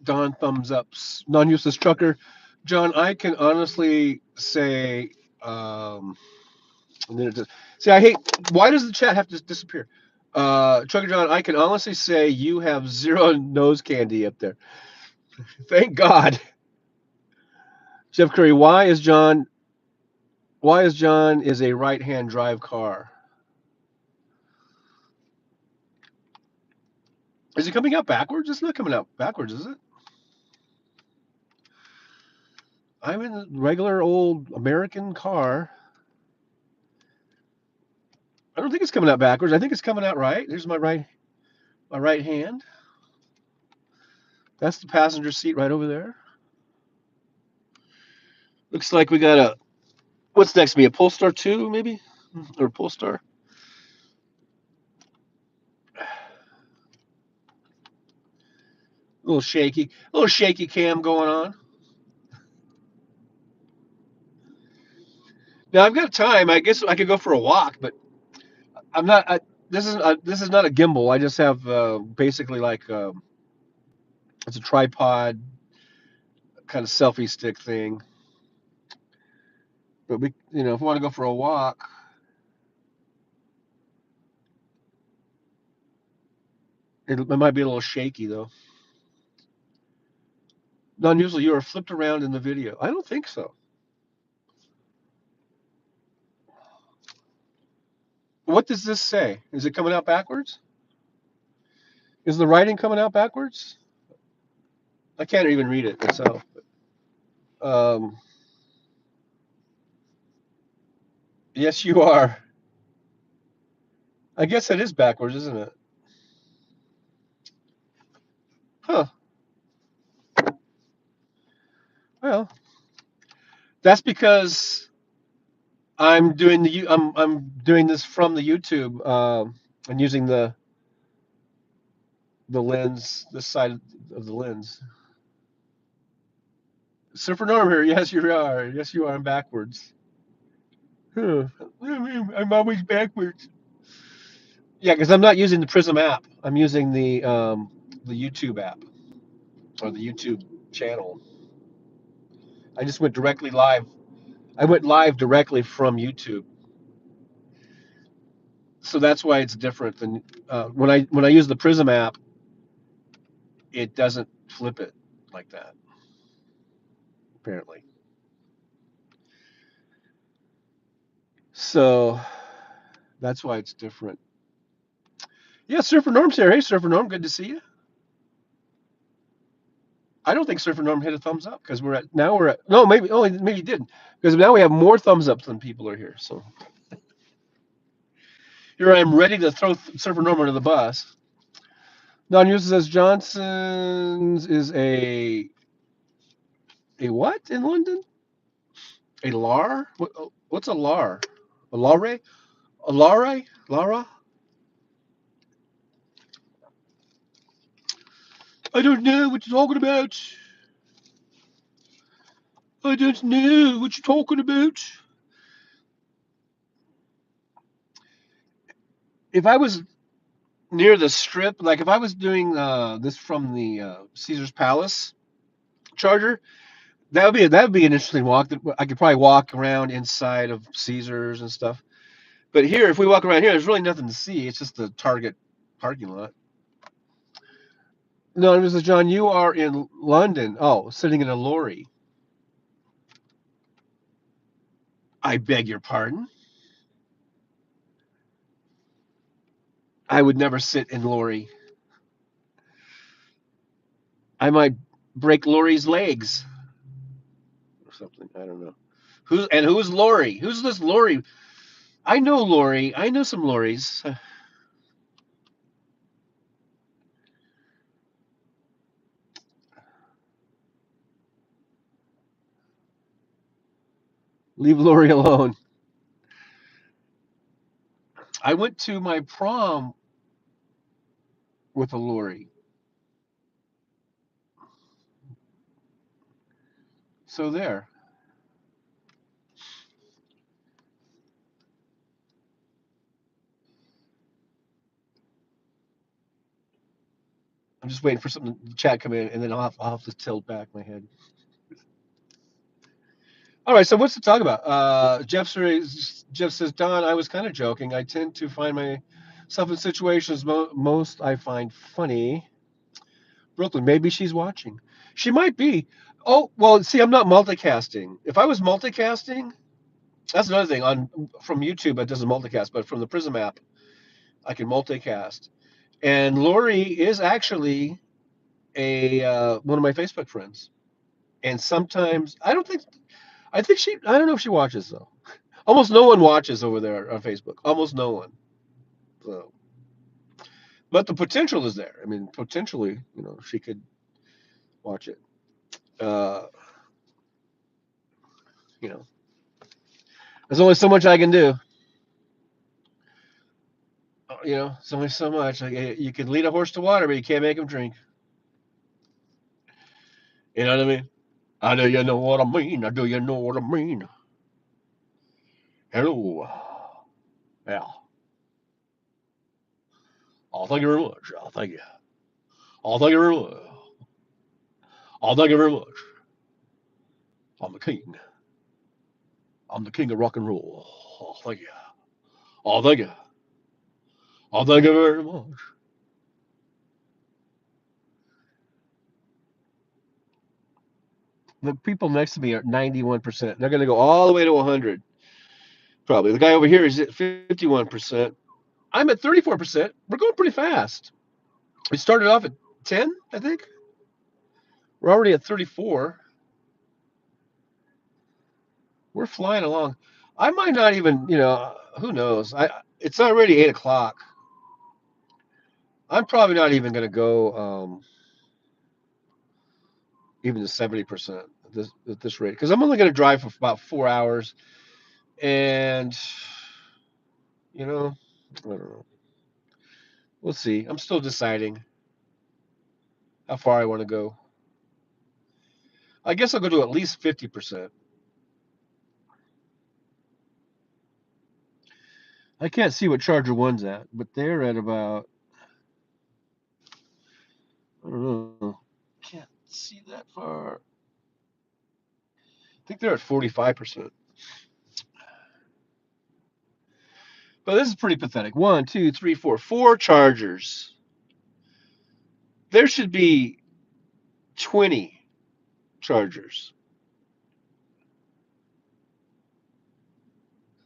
Don thumbs ups. Non-useless trucker. John, I can honestly say, and then it just, see, I hate, why does the chat have to disappear? Trucker John, I can honestly say you have 0 nose candy up there. Thank God. Jeff Curry, why is John is a right-hand drive car? Is it coming out backwards? It's not coming out backwards, is it? I'm in a regular old American car. I don't think it's coming out backwards. I think it's coming out right. There's my right hand. That's the passenger seat right over there. Looks like we got a, what's next to me? A Polestar 2 maybe? Or a Polestar? A little shaky cam going on. Now I've got time. I guess I could go for a walk, but I'm not. This is not a gimbal. I just have basically like it's a tripod kind of selfie stick thing. But we, if we want to go for a walk, it might be a little shaky though. Non-usually, you are flipped around in the video. I don't think so. What does this say? Is it coming out backwards? Is the writing coming out backwards? I can't even read it myself. Um, yes, you are. I guess it is backwards, isn't it? Huh. Well, that's because I'm doing I'm doing this from the YouTube and using the lens, this side of the lens. Surfer Norm here. Yes, you are. Yes, you are. I'm backwards. Huh. I'm always backwards. Yeah, because I'm not using the Prism app. I'm using the YouTube app or the YouTube channel. I just went directly live. I went live directly from YouTube, so that's why it's different than when I use the Prism app. It doesn't flip it like that, apparently. So that's why it's different. Yeah, Surfer Norm's here. Hey, Surfer Norm, good to see you. I don't think Surfer Norm hit a thumbs up because we're at no, maybe he didn't, because now we have more thumbs ups than people are here. So here I am ready to throw Surfer Norm under the bus. Non user says Johnson's is a what in London? A lar? What's a lar? A lare? A lare? Lara? I don't know what you're talking about. I don't know what you're talking about. If I was near the strip, like if I was doing this from the Caesar's Palace charger, that would be an interesting walk. That I could probably walk around inside of Caesar's and stuff. But here, if we walk around here, there's really nothing to see. It's just the Target parking lot. No, Mr. John, you are in London. Oh, sitting in a lorry. I beg your pardon. I would never sit in lorry. I might break Lori's legs or something. I don't know. Who's Lori? Who's this Lori? I know Lori. I know some Loris. Leave Lori alone. I went to my prom with a Lori. So there. I'm just waiting for something to chat come in, and then I'll have to tilt back my head. All right, so what's to talk about? Jeff says, Don, I was kind of joking. I tend to find myself in situations most I find funny. Brooklyn, maybe she's watching. She might be. Oh, well, see, I'm not multicasting. If I was multicasting, that's another thing. From YouTube, it doesn't multicast, but from the Prism app, I can multicast. And Lori is actually a one of my Facebook friends. And sometimes I don't know if she watches though. Almost no one watches over there on Facebook. Almost no one. So, but the potential is there. I mean, potentially, she could watch it. Uh, you know, there's only so much I can do. There's only so much. Like, you can lead a horse to water, but you can't make him drink. You know what I mean? I know you know what I mean. I do you know what I mean. Hello. Yeah. Oh, thank you very much. Oh, thank you. Oh, thank you very much. Oh, thank you very much. I'm the king. I'm the king of rock and roll. Oh, thank you. Oh, thank you. Oh, thank you very much. The people next to me are 91%. They're going to go all the way to 100. Probably. The guy over here is at 51%. I'm at 34%. We're going pretty fast. We started off at 10, I think. We're already at 34. We're flying along. I might not even, who knows? It's already 8 o'clock. I'm probably not even going to go even to 70% at this rate because I'm only going to drive for about 4 hours, and I don't know. We'll see. I'm still deciding how far I want to go. I guess I'll go to at least 50%. I can't see what Charger One's at, but they're at about, I don't know. Can't see that far. I think they're at 45%. But this is pretty pathetic. One, two, three, four Chargers. There should be 20 Chargers.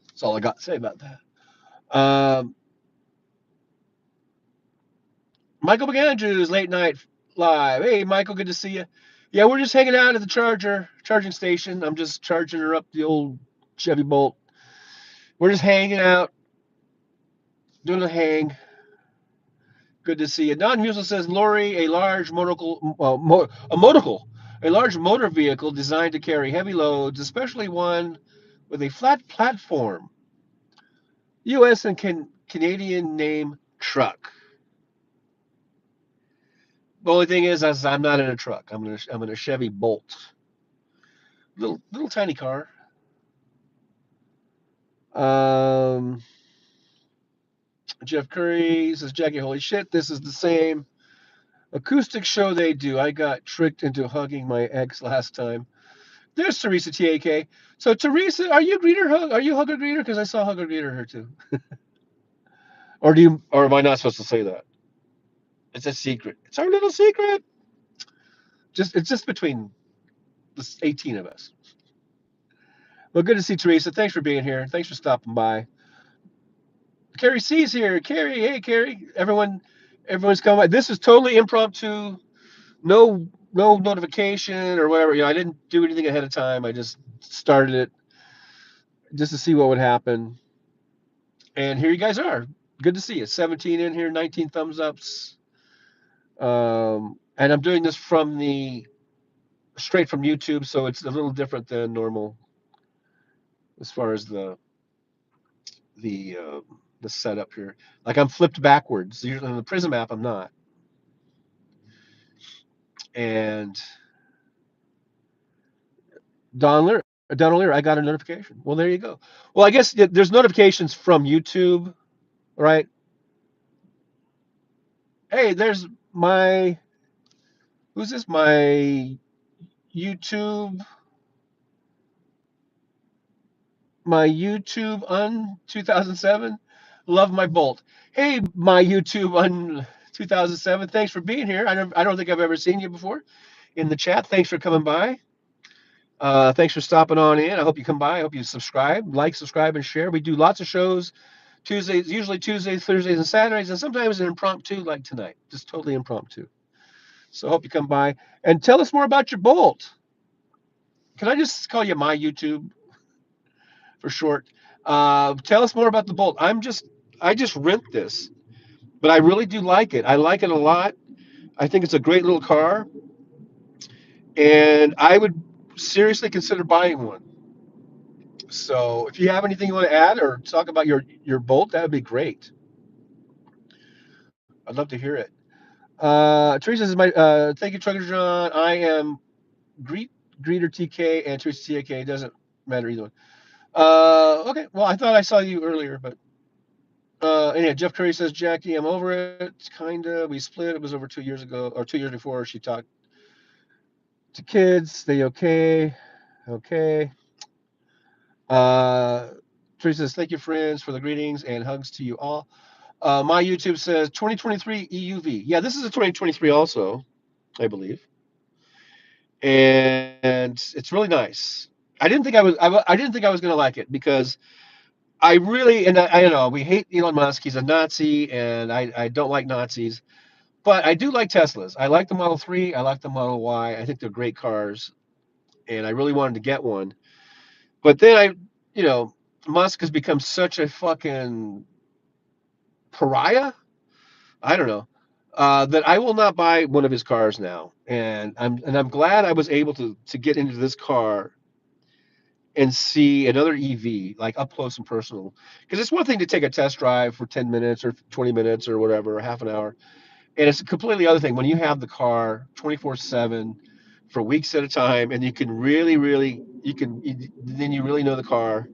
That's all I got to say about that. Michael McAndrews, late night live. Hey, Michael, good to see you. Yeah, we're just hanging out at the charging station. I'm just charging her up the old Chevy Bolt. We're just hanging out, doing a hang. Good to see you. Don Musil says, Lori, a large a large motor vehicle designed to carry heavy loads, especially one with a flat platform. U.S. and Canadian name truck. The only thing is, I'm not in a truck. I'm in a Chevy Bolt. Little tiny car. Um, Jeff Curry says, Jackie, holy shit, this is the same acoustic show they do. I got tricked into hugging my ex last time. There's Teresa TAK. So Teresa, are you greeter hug? Are you hugger greeter? Because I saw hugger greeter her too. Or am I not supposed to say that? It's a secret. It's our little secret. It's just between the 18 of us. Well, good to see Teresa. Thanks for being here. Thanks for stopping by. Carrie C's here. Carrie, hey Carrie. Everyone's coming. This is totally impromptu. No notification or whatever. I didn't do anything ahead of time. I just started it just to see what would happen. And here you guys are. Good to see you. 17 in here, 19 thumbs ups. And I'm doing this straight from YouTube, so it's a little different than normal as far as the uh, the setup here. Like I'm flipped backwards. Usually on the Prism app, I'm not. And Don O'Leary, I got a notification. Well, there you go. Well, I guess there's notifications from YouTube, right? Hey, there's my who's this? My YouTube, my YouTube on 2007. Love my Bolt. Hey, my YouTube on 2007. Thanks for being here. I don't think I've ever seen you before in the chat. Thanks for coming by. Thanks for stopping on in. I hope you come by. I hope you subscribe, like, subscribe, and share. We do lots of shows Tuesdays, usually Tuesdays, Thursdays, and Saturdays, and sometimes an impromptu like tonight, just totally impromptu. So I hope you come by and tell us more about your Bolt. Can I just call you my YouTube for short? Tell us more about the Bolt. I just rent this, but I really do like it. I like it a lot. I think it's a great little car, and I would seriously consider buying one. So if you have anything you want to add or talk about your Bolt, that would be great. I'd love to hear it. Teresa says, thank you, Trucker John. I am Greeter TK and Teresa TK. It doesn't matter either one. Okay. Well, I thought I saw you earlier, but anyway, Jeff Curry says, Jackie, I'm over it. Kinda. We split. It was over 2 years ago, or 2 years before. She talked to kids. They okay? Okay. Teresa says, thank you, friends, for the greetings and hugs to you all. My YouTube says 2023 EUV. Yeah, this is a 2023 also, I believe, and it's really nice. I didn't think I was gonna like it because I really and I don't know we hate Elon Musk. He's a Nazi, and I don't like Nazis, but I do like Teslas. I like the Model 3. I like the Model Y. I think they're great cars, and I really wanted to get one. But then you know, Musk has become such a fucking pariah. I don't know. That I will not buy one of his cars now, and I'm glad I was able to get into this car and see another EV like up close and personal. Because it's one thing to take a test drive for 10 minutes or 20 minutes or whatever, or half an hour, and it's a completely other thing when you have the car 24/7 for weeks at a time, and you can really then you really know the car.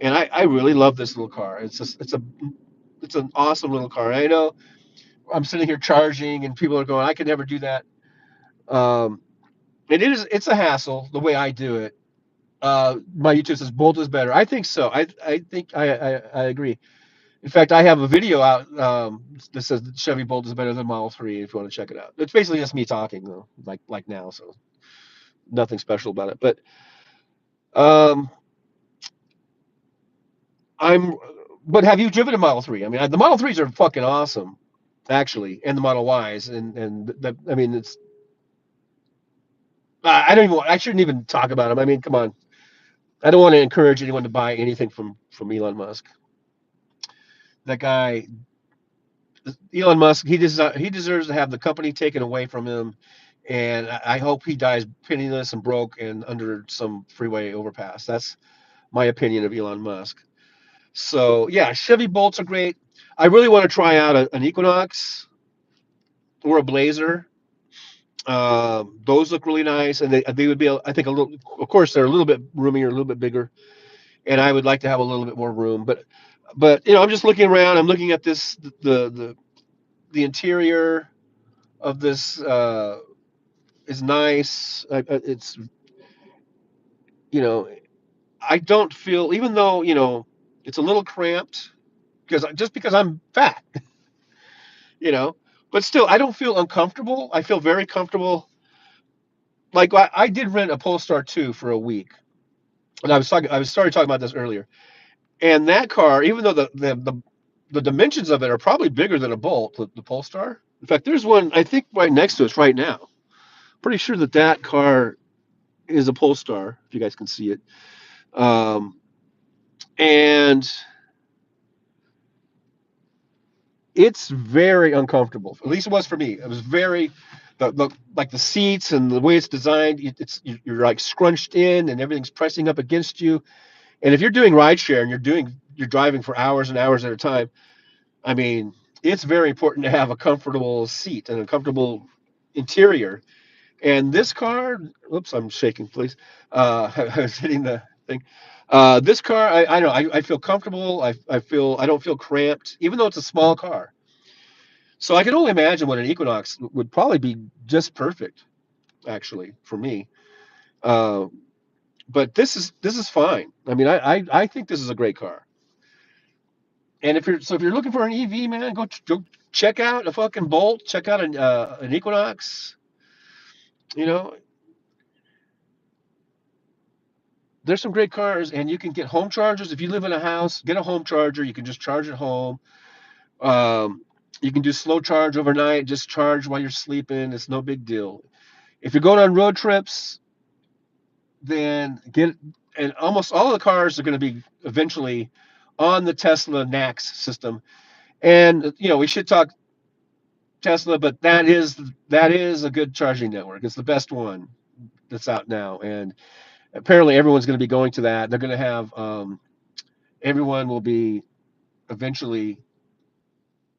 And I really love this little car. It's an awesome little car. I know I'm sitting here charging, and people are going, I could never do that. Um, it's a hassle the way I do it. My YouTube says Bolt is better. I think so. I think I agree. In fact, I have a video out that says that Chevy Bolt is better than Model 3 if you want to check it out. It's basically just me talking though, like now, so nothing special about it. But um, I'm but have you driven a Model 3? I mean, the Model 3s are fucking awesome, actually, and the Model Ys, and I mean, it's I don't even I shouldn't even talk about them. I mean, come on. I don't want to encourage anyone to buy anything from Elon Musk. That guy, Elon Musk, he deserves to have the company taken away from him, and I hope he dies penniless and broke and under some freeway overpass. That's my opinion of Elon Musk. So yeah, Chevy Bolts are great. I really want to try out an Equinox or a Blazer. Those look really nice, and they would be, I think, a little. Of course, they're a little bit roomier, a little bit bigger, and I would like to have a little bit more room. But I'm just looking around. I'm looking at this the interior of this is nice. It's you know I don't feel even though it's a little cramped because I'm fat, you know, but still I don't feel uncomfortable. I feel very comfortable. Like I did rent a Polestar 2 for a week, and I was started talking about this earlier. And that car, even though the dimensions of it are probably bigger than a Bolt, the Polestar. In fact, there's one I think right next to us right now. Pretty sure that car is a Polestar. If you guys can see it, and it's very uncomfortable. At least it was for me. It was very like the seats and the way it's designed. You're like scrunched in, and everything's pressing up against you. And if you're doing rideshare and you're driving for hours and hours at a time, I mean, it's very important to have a comfortable seat and a comfortable interior. And this car, whoops, I'm shaking, please. I was hitting the thing. This car, I know, I feel comfortable. I don't feel cramped, even though it's a small car. So I can only imagine what an Equinox would probably be just perfect, actually, for me. Uh, but this is fine. I mean, I think this is a great car. And if you're looking for an EV, man, go check out a fucking Bolt. Check out an Equinox. You know, there's some great cars, and you can get home chargers. If you live in a house, get a home charger. You can just charge at home. Um, you can do slow charge overnight. Just charge while you're sleeping. It's no big deal. If you're going on road trips, then get and almost all of the cars are going to be eventually on the Tesla NACS system. And we should talk Tesla, but that is a good charging network. It's the best one that's out now, and apparently everyone's going to be going to that. They're going to have everyone will be eventually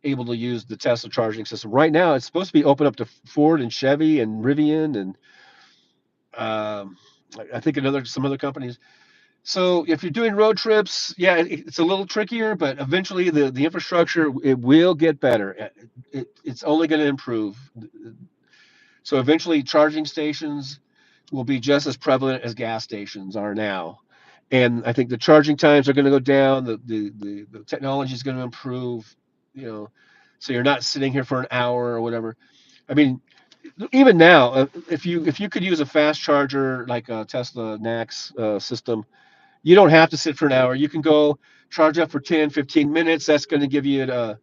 able to use the Tesla charging system. Right now, it's supposed to be open up to Ford and Chevy and Rivian and um, I think some other companies. So if you're doing road trips, yeah, it's a little trickier, but eventually the infrastructure it will get better. It's only going to improve. So eventually, charging stations will be just as prevalent as gas stations are now. And I think the charging times are going to go down. The technology is going to improve. You know, so you're not sitting here for an hour or whatever. I mean, even now, if you could use a fast charger like a Tesla NACS system, you don't have to sit for an hour. You can go charge up for 10, 15 minutes. That's going to give you another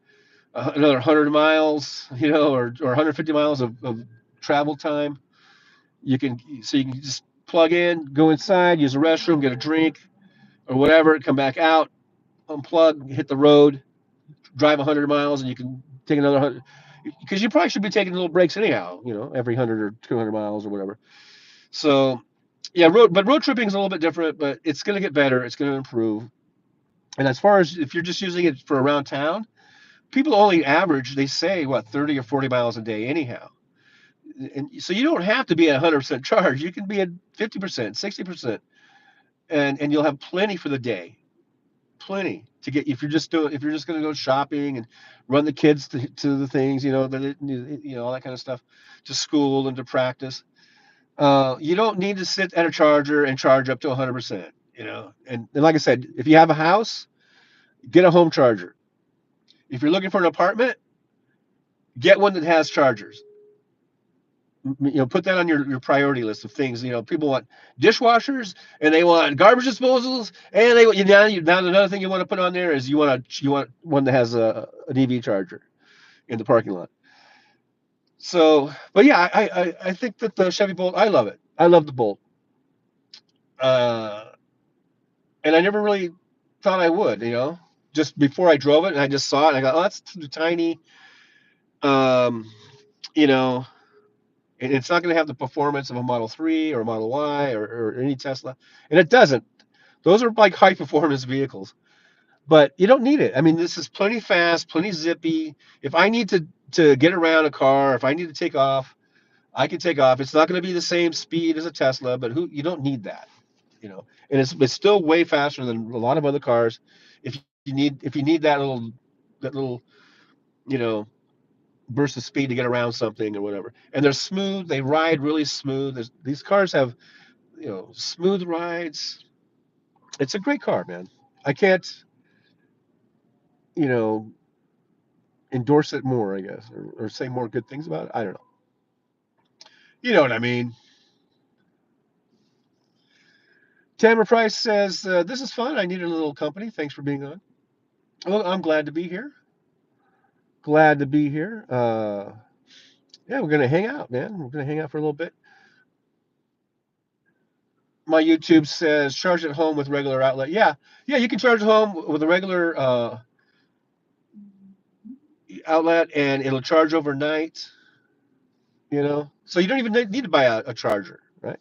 100 miles, or 150 miles of travel time. You can just plug in, go inside, use a restroom, get a drink or whatever, come back out, unplug, hit the road, drive 100 miles, and you can take another 100 because you probably should be taking little breaks anyhow, every 100 or 200 miles or whatever. So, yeah, road tripping is a little bit different, but it's going to get better. It's going to improve. And as far as if you're just using it for around town, people only average, they say, what, 30 or 40 miles a day anyhow. And so you don't have to be at 100% charge. You can be at 50%, 60%, and you'll have plenty for the day. Plenty to get if you're just going to go shopping and run the kids to the things, all that kind of stuff, to school and to practice. You don't need to sit at a charger and charge up to 100%. And like I said, if you have a house, get a home charger. If you're looking for an apartment, get one that has chargers. Put that on your priority list of things. People want dishwashers and they want garbage disposals, and now another thing you want to put on there is you want one that has an EV charger in the parking lot. So, but yeah, I think that the Chevy Bolt, I love it. I love the Bolt, uh, and I never really thought I would. Just before I drove it and I just saw it, and I go, oh, that's too tiny. Um, you know, and it's not going to have the performance of a Model 3 or a Model Y or any Tesla, and it doesn't. Those are like high performance vehicles, but you don't need it. I mean, this is plenty fast, plenty zippy. If I need to get around a car, if I need to take off, I can take off. It's not going to be the same speed as a Tesla, but you don't need that, And it's still way faster than a lot of other cars. If you need that little you know burst of speed to get around something or whatever, and they're smooth. They ride really smooth. These cars have smooth rides. It's a great car, man. I can't you know endorse it more, I guess, or say more good things about it. I don't know. You know what I mean? Tamara Price says, "This is fun. I needed a little company. Thanks for being on." Well, I'm glad to be here. Glad to be here. Yeah, we're gonna hang out, man. We're gonna hang out for a little bit. My YouTube says charge at home with regular outlet. Yeah, yeah, you can charge at home with a regular outlet, and it'll charge overnight. So you don't even need to buy a charger, right?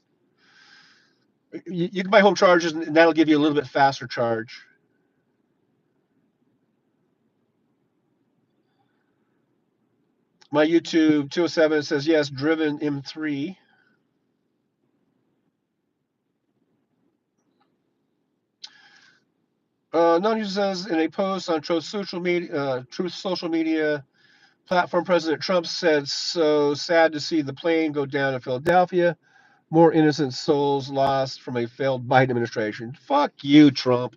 You can buy home chargers, and that'll give you a little bit faster charge. My YouTube 207 says yes, driven M3. Non-user says in a post on Truth Social Media platform, President Trump said, "So sad to see the plane go down in Philadelphia. More innocent souls lost from a failed Biden administration." Fuck you, Trump.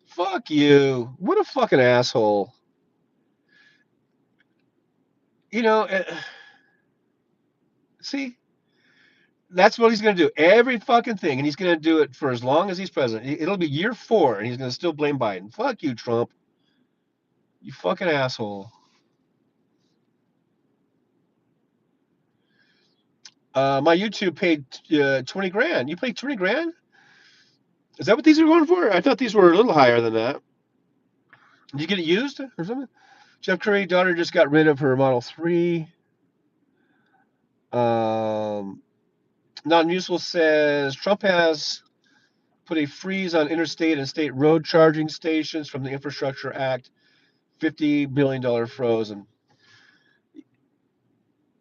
Fuck you. What a fucking asshole. You know, see, that's what he's going to do. Every fucking thing, and he's going to do it for as long as he's president. It'll be year 4, and he's going to still blame Biden. Fuck you, Trump. You fucking asshole. My YouTube paid 20 grand. You paid 20 grand? Is that what these are going for? I thought these were a little higher than that. Did you get it used or something? Jeff Curry daughter just got rid of her Model 3. Non-useful says Trump has put a freeze on interstate and state road charging stations from the Infrastructure Act. $50 billion frozen.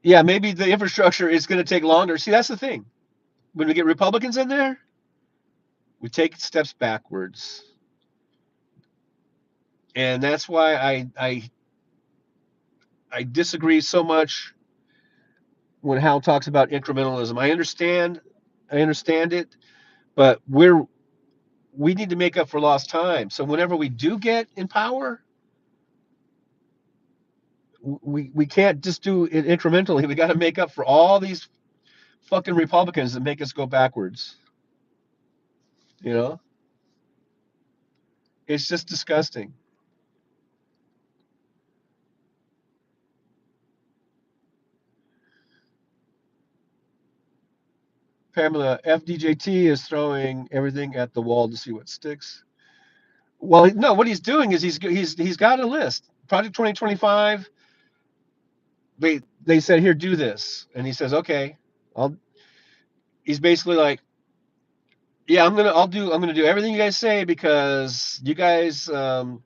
Yeah, maybe the infrastructure is going to take longer. See, that's the thing. When we get Republicans in there, we take steps backwards. And that's why I disagree so much when Hal talks about incrementalism. I understand it, but we need to make up for lost time. So whenever we do get in power, we can't just do it incrementally. We got to make up for all these fucking Republicans that make us go backwards. You know, it's just disgusting. Pamela, FDJT is throwing everything at the wall to see what sticks. Well, no, what he's doing is he's got a list. Project 2025. They said, here, do this, and he says, okay. I'll. He's basically like, yeah, I'm gonna do everything you guys say because you guys. I'm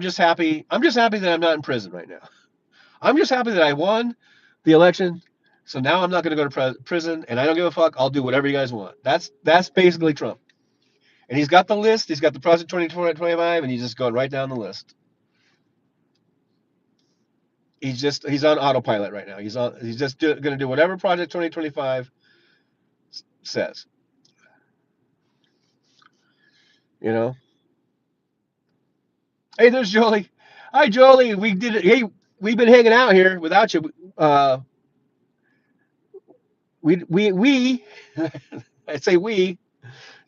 just happy. I'm just happy that I'm not in prison right now. I'm just happy that I won the election. So now I'm not going to go to prison, and I don't give a fuck. I'll do whatever you guys want. That's basically Trump. And he's got the list. He's got the Project 2025, and he's just going right down the list. He's on autopilot right now. He's just going to do whatever Project 2025 says. You know. Hey, there's Jolie. Hi, Jolie. We did it. Hey, we've been hanging out here without you. We I say we.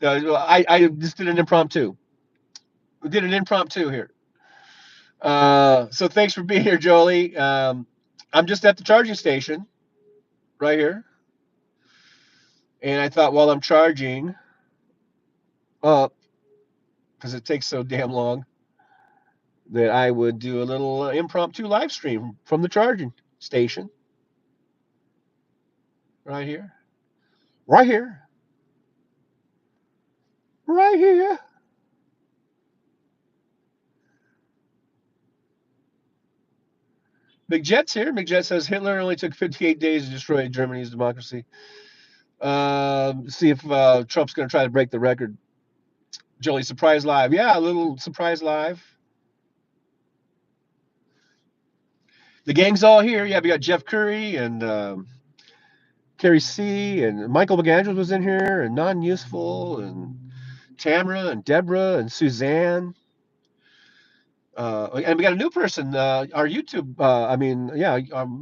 I just did an impromptu. We did an impromptu here. So thanks for being here, Jolie. I'm just at the charging station right here. And I thought while I'm charging up, because it takes so damn long, that I would do a little impromptu live stream from the charging station. Right here. Right here. Right here. Big Jet's here. Big Jet says Hitler only took 58 days to destroy Germany's democracy. See if Trump's going to try to break the record. Jolie, surprise live. Yeah, a little surprise live. The gang's all here. Yeah, we got Jeff Curry and Carrie C. and Michael McAndrews was in here, and Non-Useful, and Tamara, and Deborah, and Suzanne. And we got a new person. Our YouTube,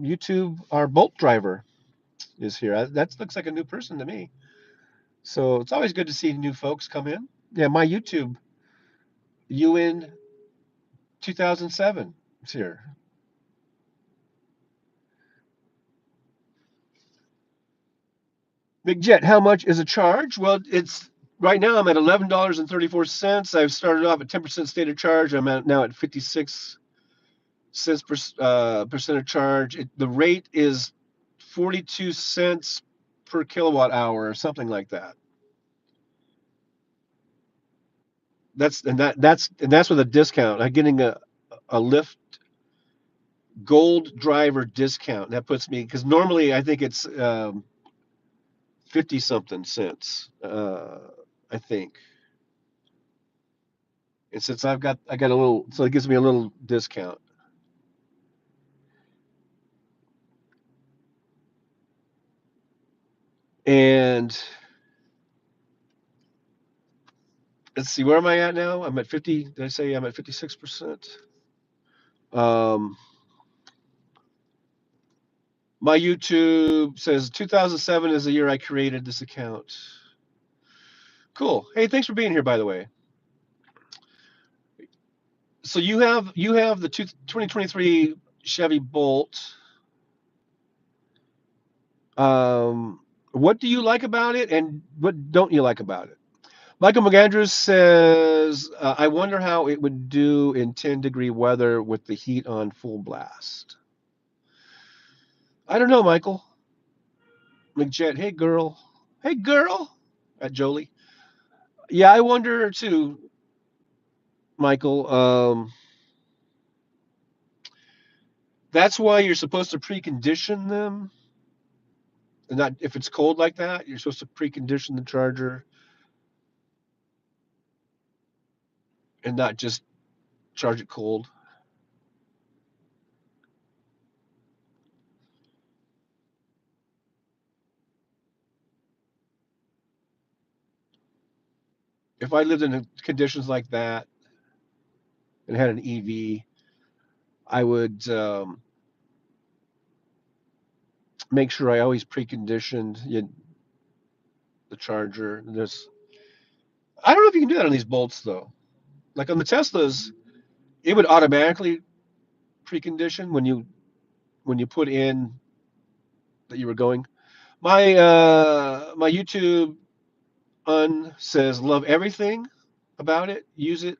YouTube, our Bolt driver is here. That looks like a new person to me. So it's always good to see new folks come in. Yeah, my YouTube, UN 2007 is here. Big Jet, how much is a charge? Well, it's right now I'm at $11.34. I've started off at 10% stated charge. I'm now at 56 cents per percent of charge. The rate is 42 cents per kilowatt hour or something like that. That's with a discount. I'm getting a Lyft Gold driver discount. That puts me, because normally I think it's 50 something cents. I think. And since I got a little, so it gives me a little discount. And let's see, where am I at now? I'm at 50. Did I say I'm at 56%? Um, my YouTube says 2007 is the year I created this account. Cool. Hey, thanks for being here, by the way. So you have the 2023 Chevy Bolt. What do you like about it, and what don't you like about it? Michael McAndrews says, I wonder how it would do in 10-degree weather with the heat on full blast. I don't know, Michael. McJet, hey girl. Hey girl at Jolie. Yeah, I wonder too, Michael. That's why you're supposed to precondition them. And not if it's cold like that, you're supposed to precondition the charger and not just charge it cold. If I lived in conditions like that and had an EV, I would make sure I always preconditioned the charger. I don't know if you can do that on these bolts though. Like on the Teslas, it would automatically precondition when you put in that you were going. My YouTube says love everything about it. Use it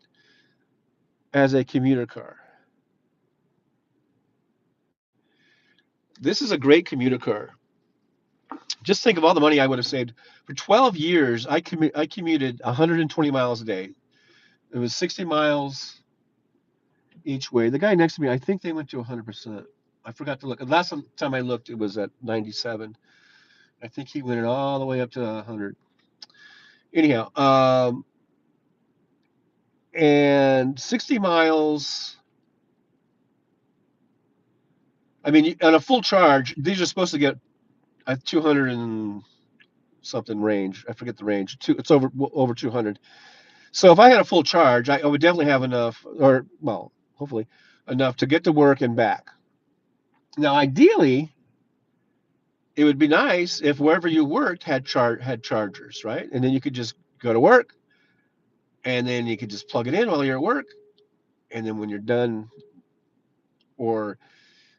as a commuter car. This is a great commuter car. Just think of all the money I would have saved. For 12 years, I commuted 120 miles a day. It was 60 miles each way. The guy next to me, I think they went to 100%. I forgot to look. The last time I looked, it was at 97. I think he went all the way up to 100. Anyhow, and 60 miles. I mean, on a full charge, these are supposed to get a 200 and something range. I forget the range. It's over 200. So if I had a full charge, I would definitely have enough, or well, hopefully enough to get to work and back. Now, ideally, it would be nice if wherever you worked had chargers, right? And then you could just go to work, and then you could just plug it in while you're at work, and then when you're done, or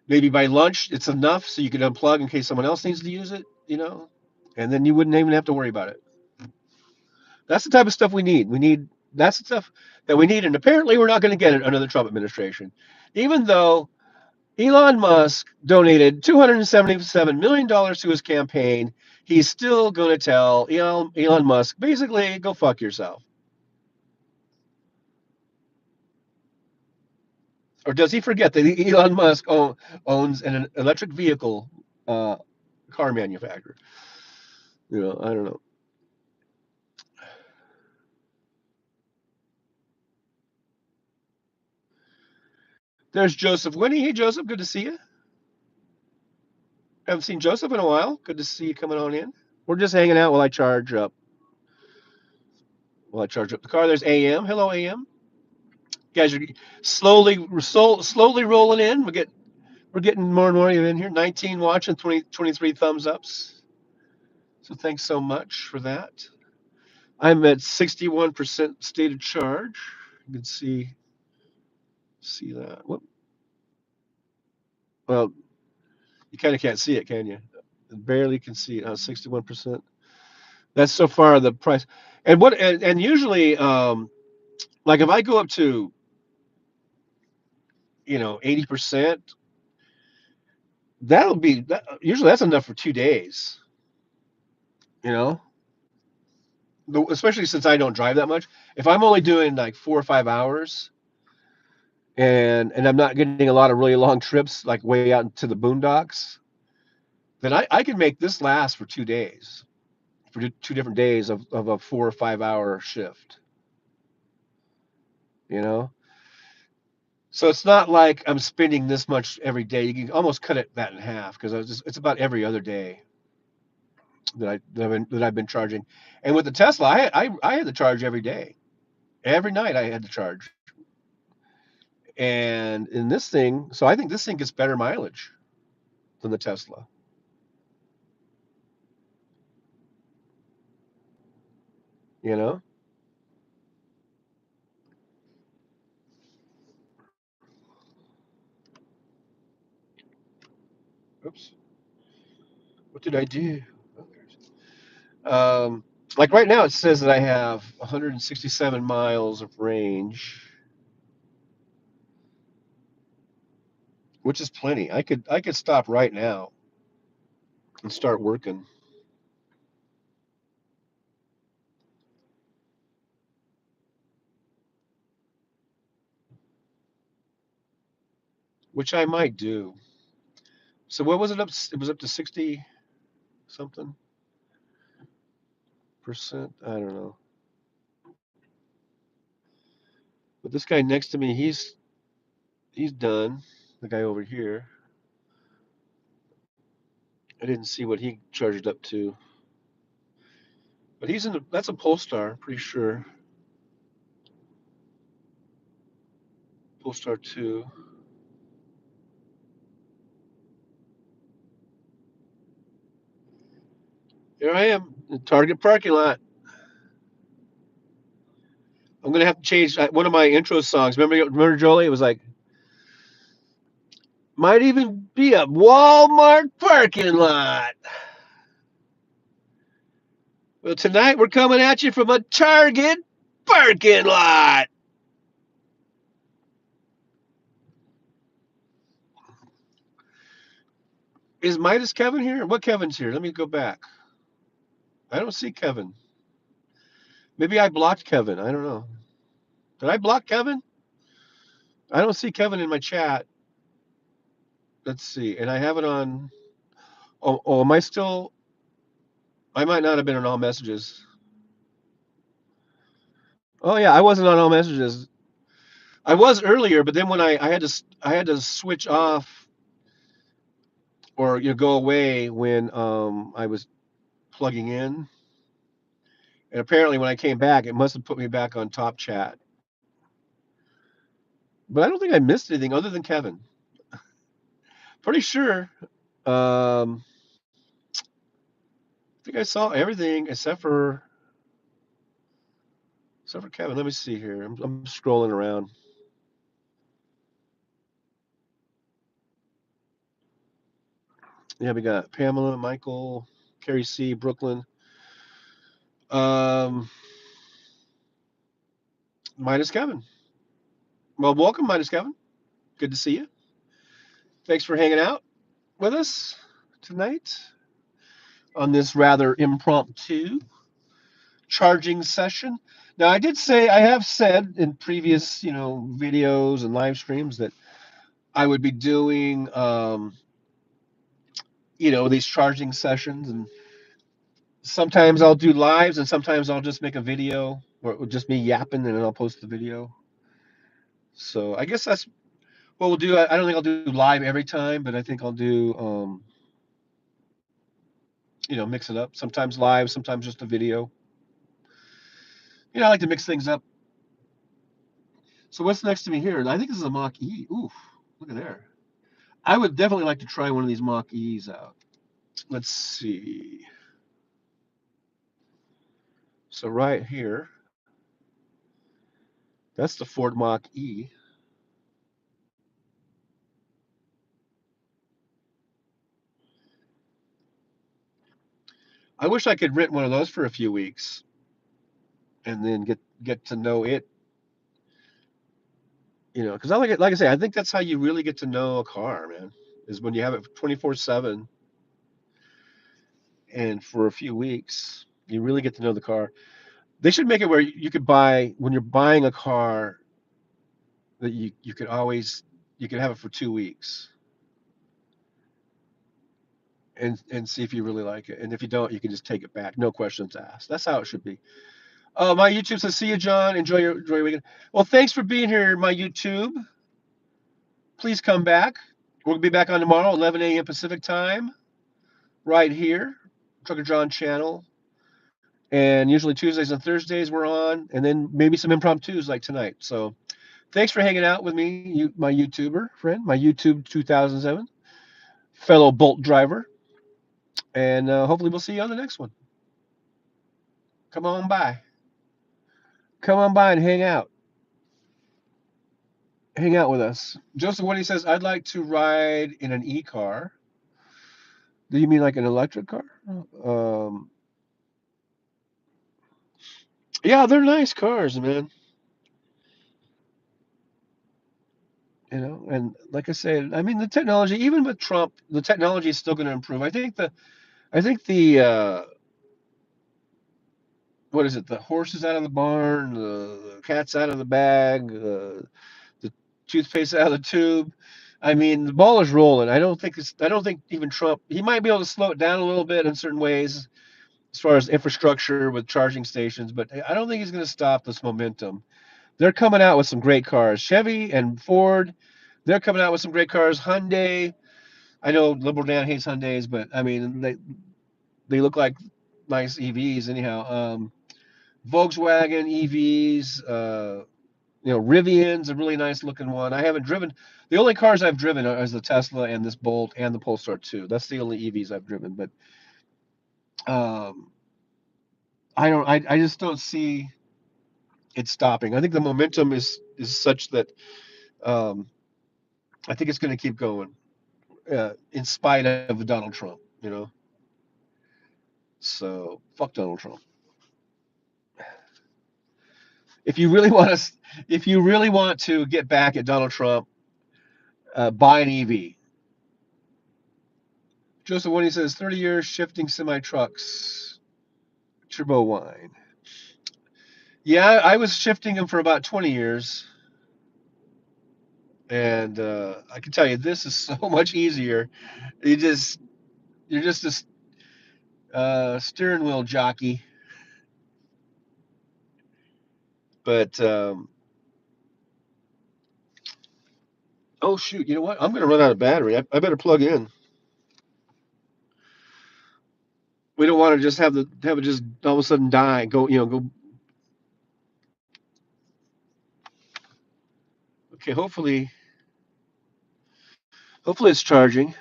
maybe by lunch, it's enough so you can unplug in case someone else needs to use it, and then you wouldn't even have to worry about it. That's the type of stuff we need. That's the stuff that we need, and apparently we're not going to get it under the Trump administration, even though Elon Musk donated $277 million to his campaign. He's still going to tell Elon Musk, basically, go fuck yourself. Or does he forget that Elon Musk owns an electric vehicle car manufacturer? I don't know. There's Joseph Winnie. Hey, Joseph, good to see you. Haven't seen Joseph in a while. Good to see you coming on in. We're just hanging out while I charge up. The car. There's AM. Hello, AM. You guys are slowly rolling in. We're getting more and more of you in here. 19 watching, 23 thumbs ups. So thanks so much for that. I'm at 61% state of charge. You can see that. Whoop. Well, you kind of can't see it, can you? Barely can see it. 61%. That's so far the price. And usually, like if I go up to 80%, usually that's enough for 2 days. You know, especially since I don't drive that much. If I'm only doing like 4 or 5 hours, and I'm not getting a lot of really long trips, like way out into the boondocks, then I can make this last for 2 days, for 2 different days of a 4 or 5 hour shift. You know, so it's not like I'm spending this much every day. You can almost cut that in half because it's about every other day that I've been charging. And with the Tesla, I had to charge every day, every night I had to charge. And in this thing, so I think this thing gets better mileage than the Tesla. You know, oops, what did I do? Um, like right now, it says that I have 167 miles of range, which is plenty. I could stop right now and start working, which I might do. So what was it up? It was up to 60 something percent. I don't know. But this guy next to me, he's done. The guy over here, I didn't see what he charged up to, but that's a Polestar, pretty sure. Polestar 2. Here I am, in Target parking lot. I'm gonna have to change one of my intro songs. Remember, Jolie? It was like, might even be a Walmart parking lot. Well, tonight we're coming at you from a Target parking lot. Is Midas Kevin here? What Kevin's here? Let me go back. I don't see Kevin. Maybe I blocked Kevin. I don't know. Did I block Kevin? I don't see Kevin in my chat. Let's see. And I have it on. Oh, am I still? I might not have been on all messages. Oh yeah, I wasn't on all messages. I was earlier, but then when I had to switch off or go away when I was plugging in, and apparently when I came back, it must have put me back on top chat. But I don't think I missed anything other than Kevin. Pretty sure. I think I saw everything except for Kevin. Let me see here. I'm scrolling around. Yeah, we got Pamela, Michael, Carrie C, Brooklyn. Um, minus Kevin. Well, welcome, minus Kevin. Good to see you. Thanks for hanging out with us tonight on this rather impromptu charging session. Now, I have said in previous, videos and live streams that I would be doing, these charging sessions, and sometimes I'll do lives, and sometimes I'll just make a video, or it would just me yapping, and then I'll post the video. So I guess that's what we'll do. I don't think I'll do live every time, but I think I'll do, mix it up. Sometimes live, sometimes just a video. I like to mix things up. So what's next to me here? I think this is a Mach E. Oof, look at there. I would definitely like to try one of these Mach E's out. Let's see. So right here, that's the Ford Mach E. I wish I could rent one of those for a few weeks and then get to know it. Because like I say, I think that's how you really get to know a car, man. Is when you have it 24/7. and for a few weeks, you really get to know the car. They should make it where you could buy when you're buying a car that you could always you could have it for 2 weeks and see if you really like it. And if you don't, you can just take it back, no questions asked. That's how it should be. My YouTube says, "See you, John. Enjoy your weekend." Well, thanks for being here, my YouTube. Please come back. We'll be back on tomorrow, 11 a.m. Pacific time, right here, Trucker John channel. And usually Tuesdays and Thursdays we're on, and then maybe some impromptus like tonight. So thanks for hanging out with me, my YouTuber friend, my YouTube 2007 fellow Bolt driver, and hopefully we'll see you on the next one. Come on by. Come on by and hang out with us. Joseph Woody says, "I'd like to ride in an e-car." Do you mean like an electric car? Um, yeah, they're nice cars, man. You know, and like I said, I mean the technology, even with Trump, the technology is still going to improve. I think the what is it? The horse is out of the barn, the cat's out of the bag, the toothpaste out of the tube. I mean, the ball is rolling. I don't think even Trump. He might be able to slow it down a little bit in certain ways as far as infrastructure with charging stations, but I don't think he's going to stop this momentum. They're coming out with some great cars. Chevy and Ford, they're coming out with some great cars. Hyundai. I know Liberal Dan hates Hyundais, but I mean they look like nice EVs anyhow. Volkswagen EVs, Rivian's a really nice looking one. I haven't driven. The only cars I've driven is the Tesla and this Bolt and the Polestar 2. That's the only EVs I've driven. But um, I just don't see it stopping. I think the momentum is such that um, I think it's going to keep going in spite of Donald Trump. So fuck Donald Trump. If you really want to, if you really want to get back at Donald Trump, buy an EV. Joseph Woody says 30 years shifting semi trucks, turbo wine. Yeah, I was shifting them for about 20 years, and I can tell you this is so much easier. You just you're just a steering wheel jockey, but oh shoot, you know what? I'm gonna run out of battery. I better plug in. We don't want to just have it just all of a sudden die. Go. Okay, hopefully it's charging.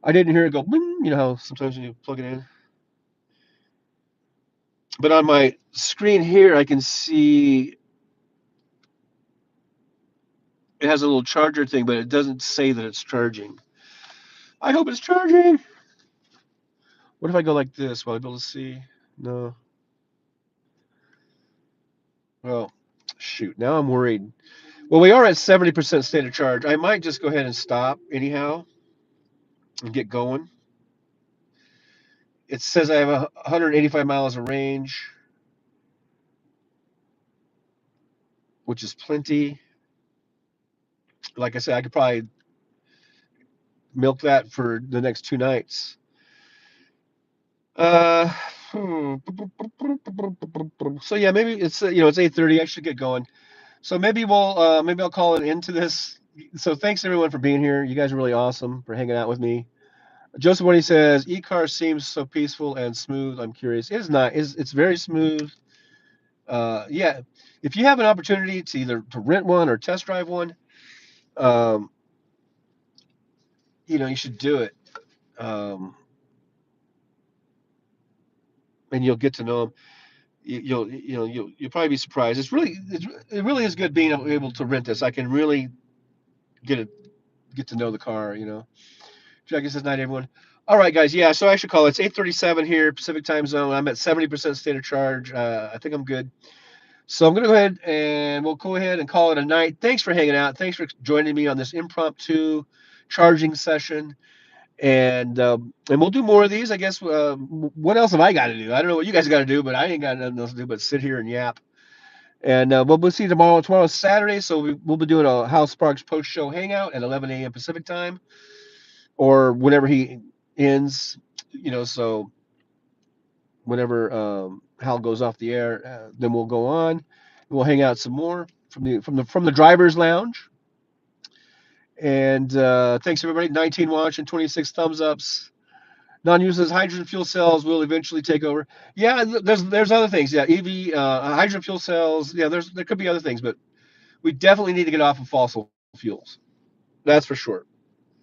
I didn't hear it go. Bling, you know how sometimes when you plug it in. But on my screen here, I can see it has a little charger thing, but it doesn't say that it's charging. I hope it's charging. What if I go like this? Will I be able to see? No. Well, shoot. Now I'm worried. Well, we are at 70% state of charge. I might just go ahead and stop anyhow and get going. It says I have 185 miles of range, which is plenty. Like I said, I could probably milk that for the next 2 nights. Uh, so yeah, maybe it's 8:30. I should get going. So maybe I'll call an end to this. So thanks everyone for being here. You guys are really awesome for hanging out with me. Joseph, when he says e-car seems so peaceful and smooth, I'm curious. It is not. It's very smooth. Yeah, if you have an opportunity to either to rent one or test drive one, um, you should do it. Um, and you'll get to know them. You'll probably be surprised. It really is good being able to rent this. I can really get it get to know the car. Jackie says night everyone. All right, guys. Yeah, so I should call it. It's 8:37 here, Pacific time zone. I'm at 70% state of charge. I think I'm good. So I'm gonna go ahead and we'll go ahead and call it a night. Thanks for hanging out. Thanks for joining me on this impromptu charging session. And we'll do more of these, I guess. What else have I got to do? I don't know what you guys got to do, but I ain't got nothing else to do but sit here and yap. And we'll see you tomorrow. Tomorrow's Saturday, so we'll be doing a Hal Sparks post show hangout at 11 a.m. Pacific time, or whenever he ends. So whenever Hal goes off the air, then we'll go on. We'll hang out some more from the driver's lounge. And thanks everybody. 19 watching, 26 thumbs ups. Non-useless hydrogen fuel cells will eventually take over. Yeah, there's other things. Yeah, EV, hydrogen fuel cells. Yeah, there could be other things, but we definitely need to get off of fossil fuels. That's for sure.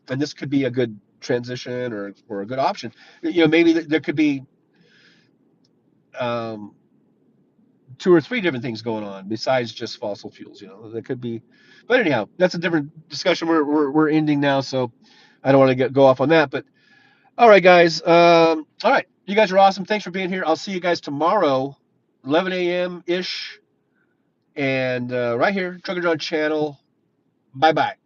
And this could be a good transition or a good option. Maybe there could be um, two or three different things going on besides just fossil fuels. There could be, but anyhow, that's a different discussion. We're ending now, so I don't want to go off on that. But all right, guys. All right, you guys are awesome. Thanks for being here. I'll see you guys tomorrow, 11 a.m. ish, and right here, Trucker John channel. Bye bye.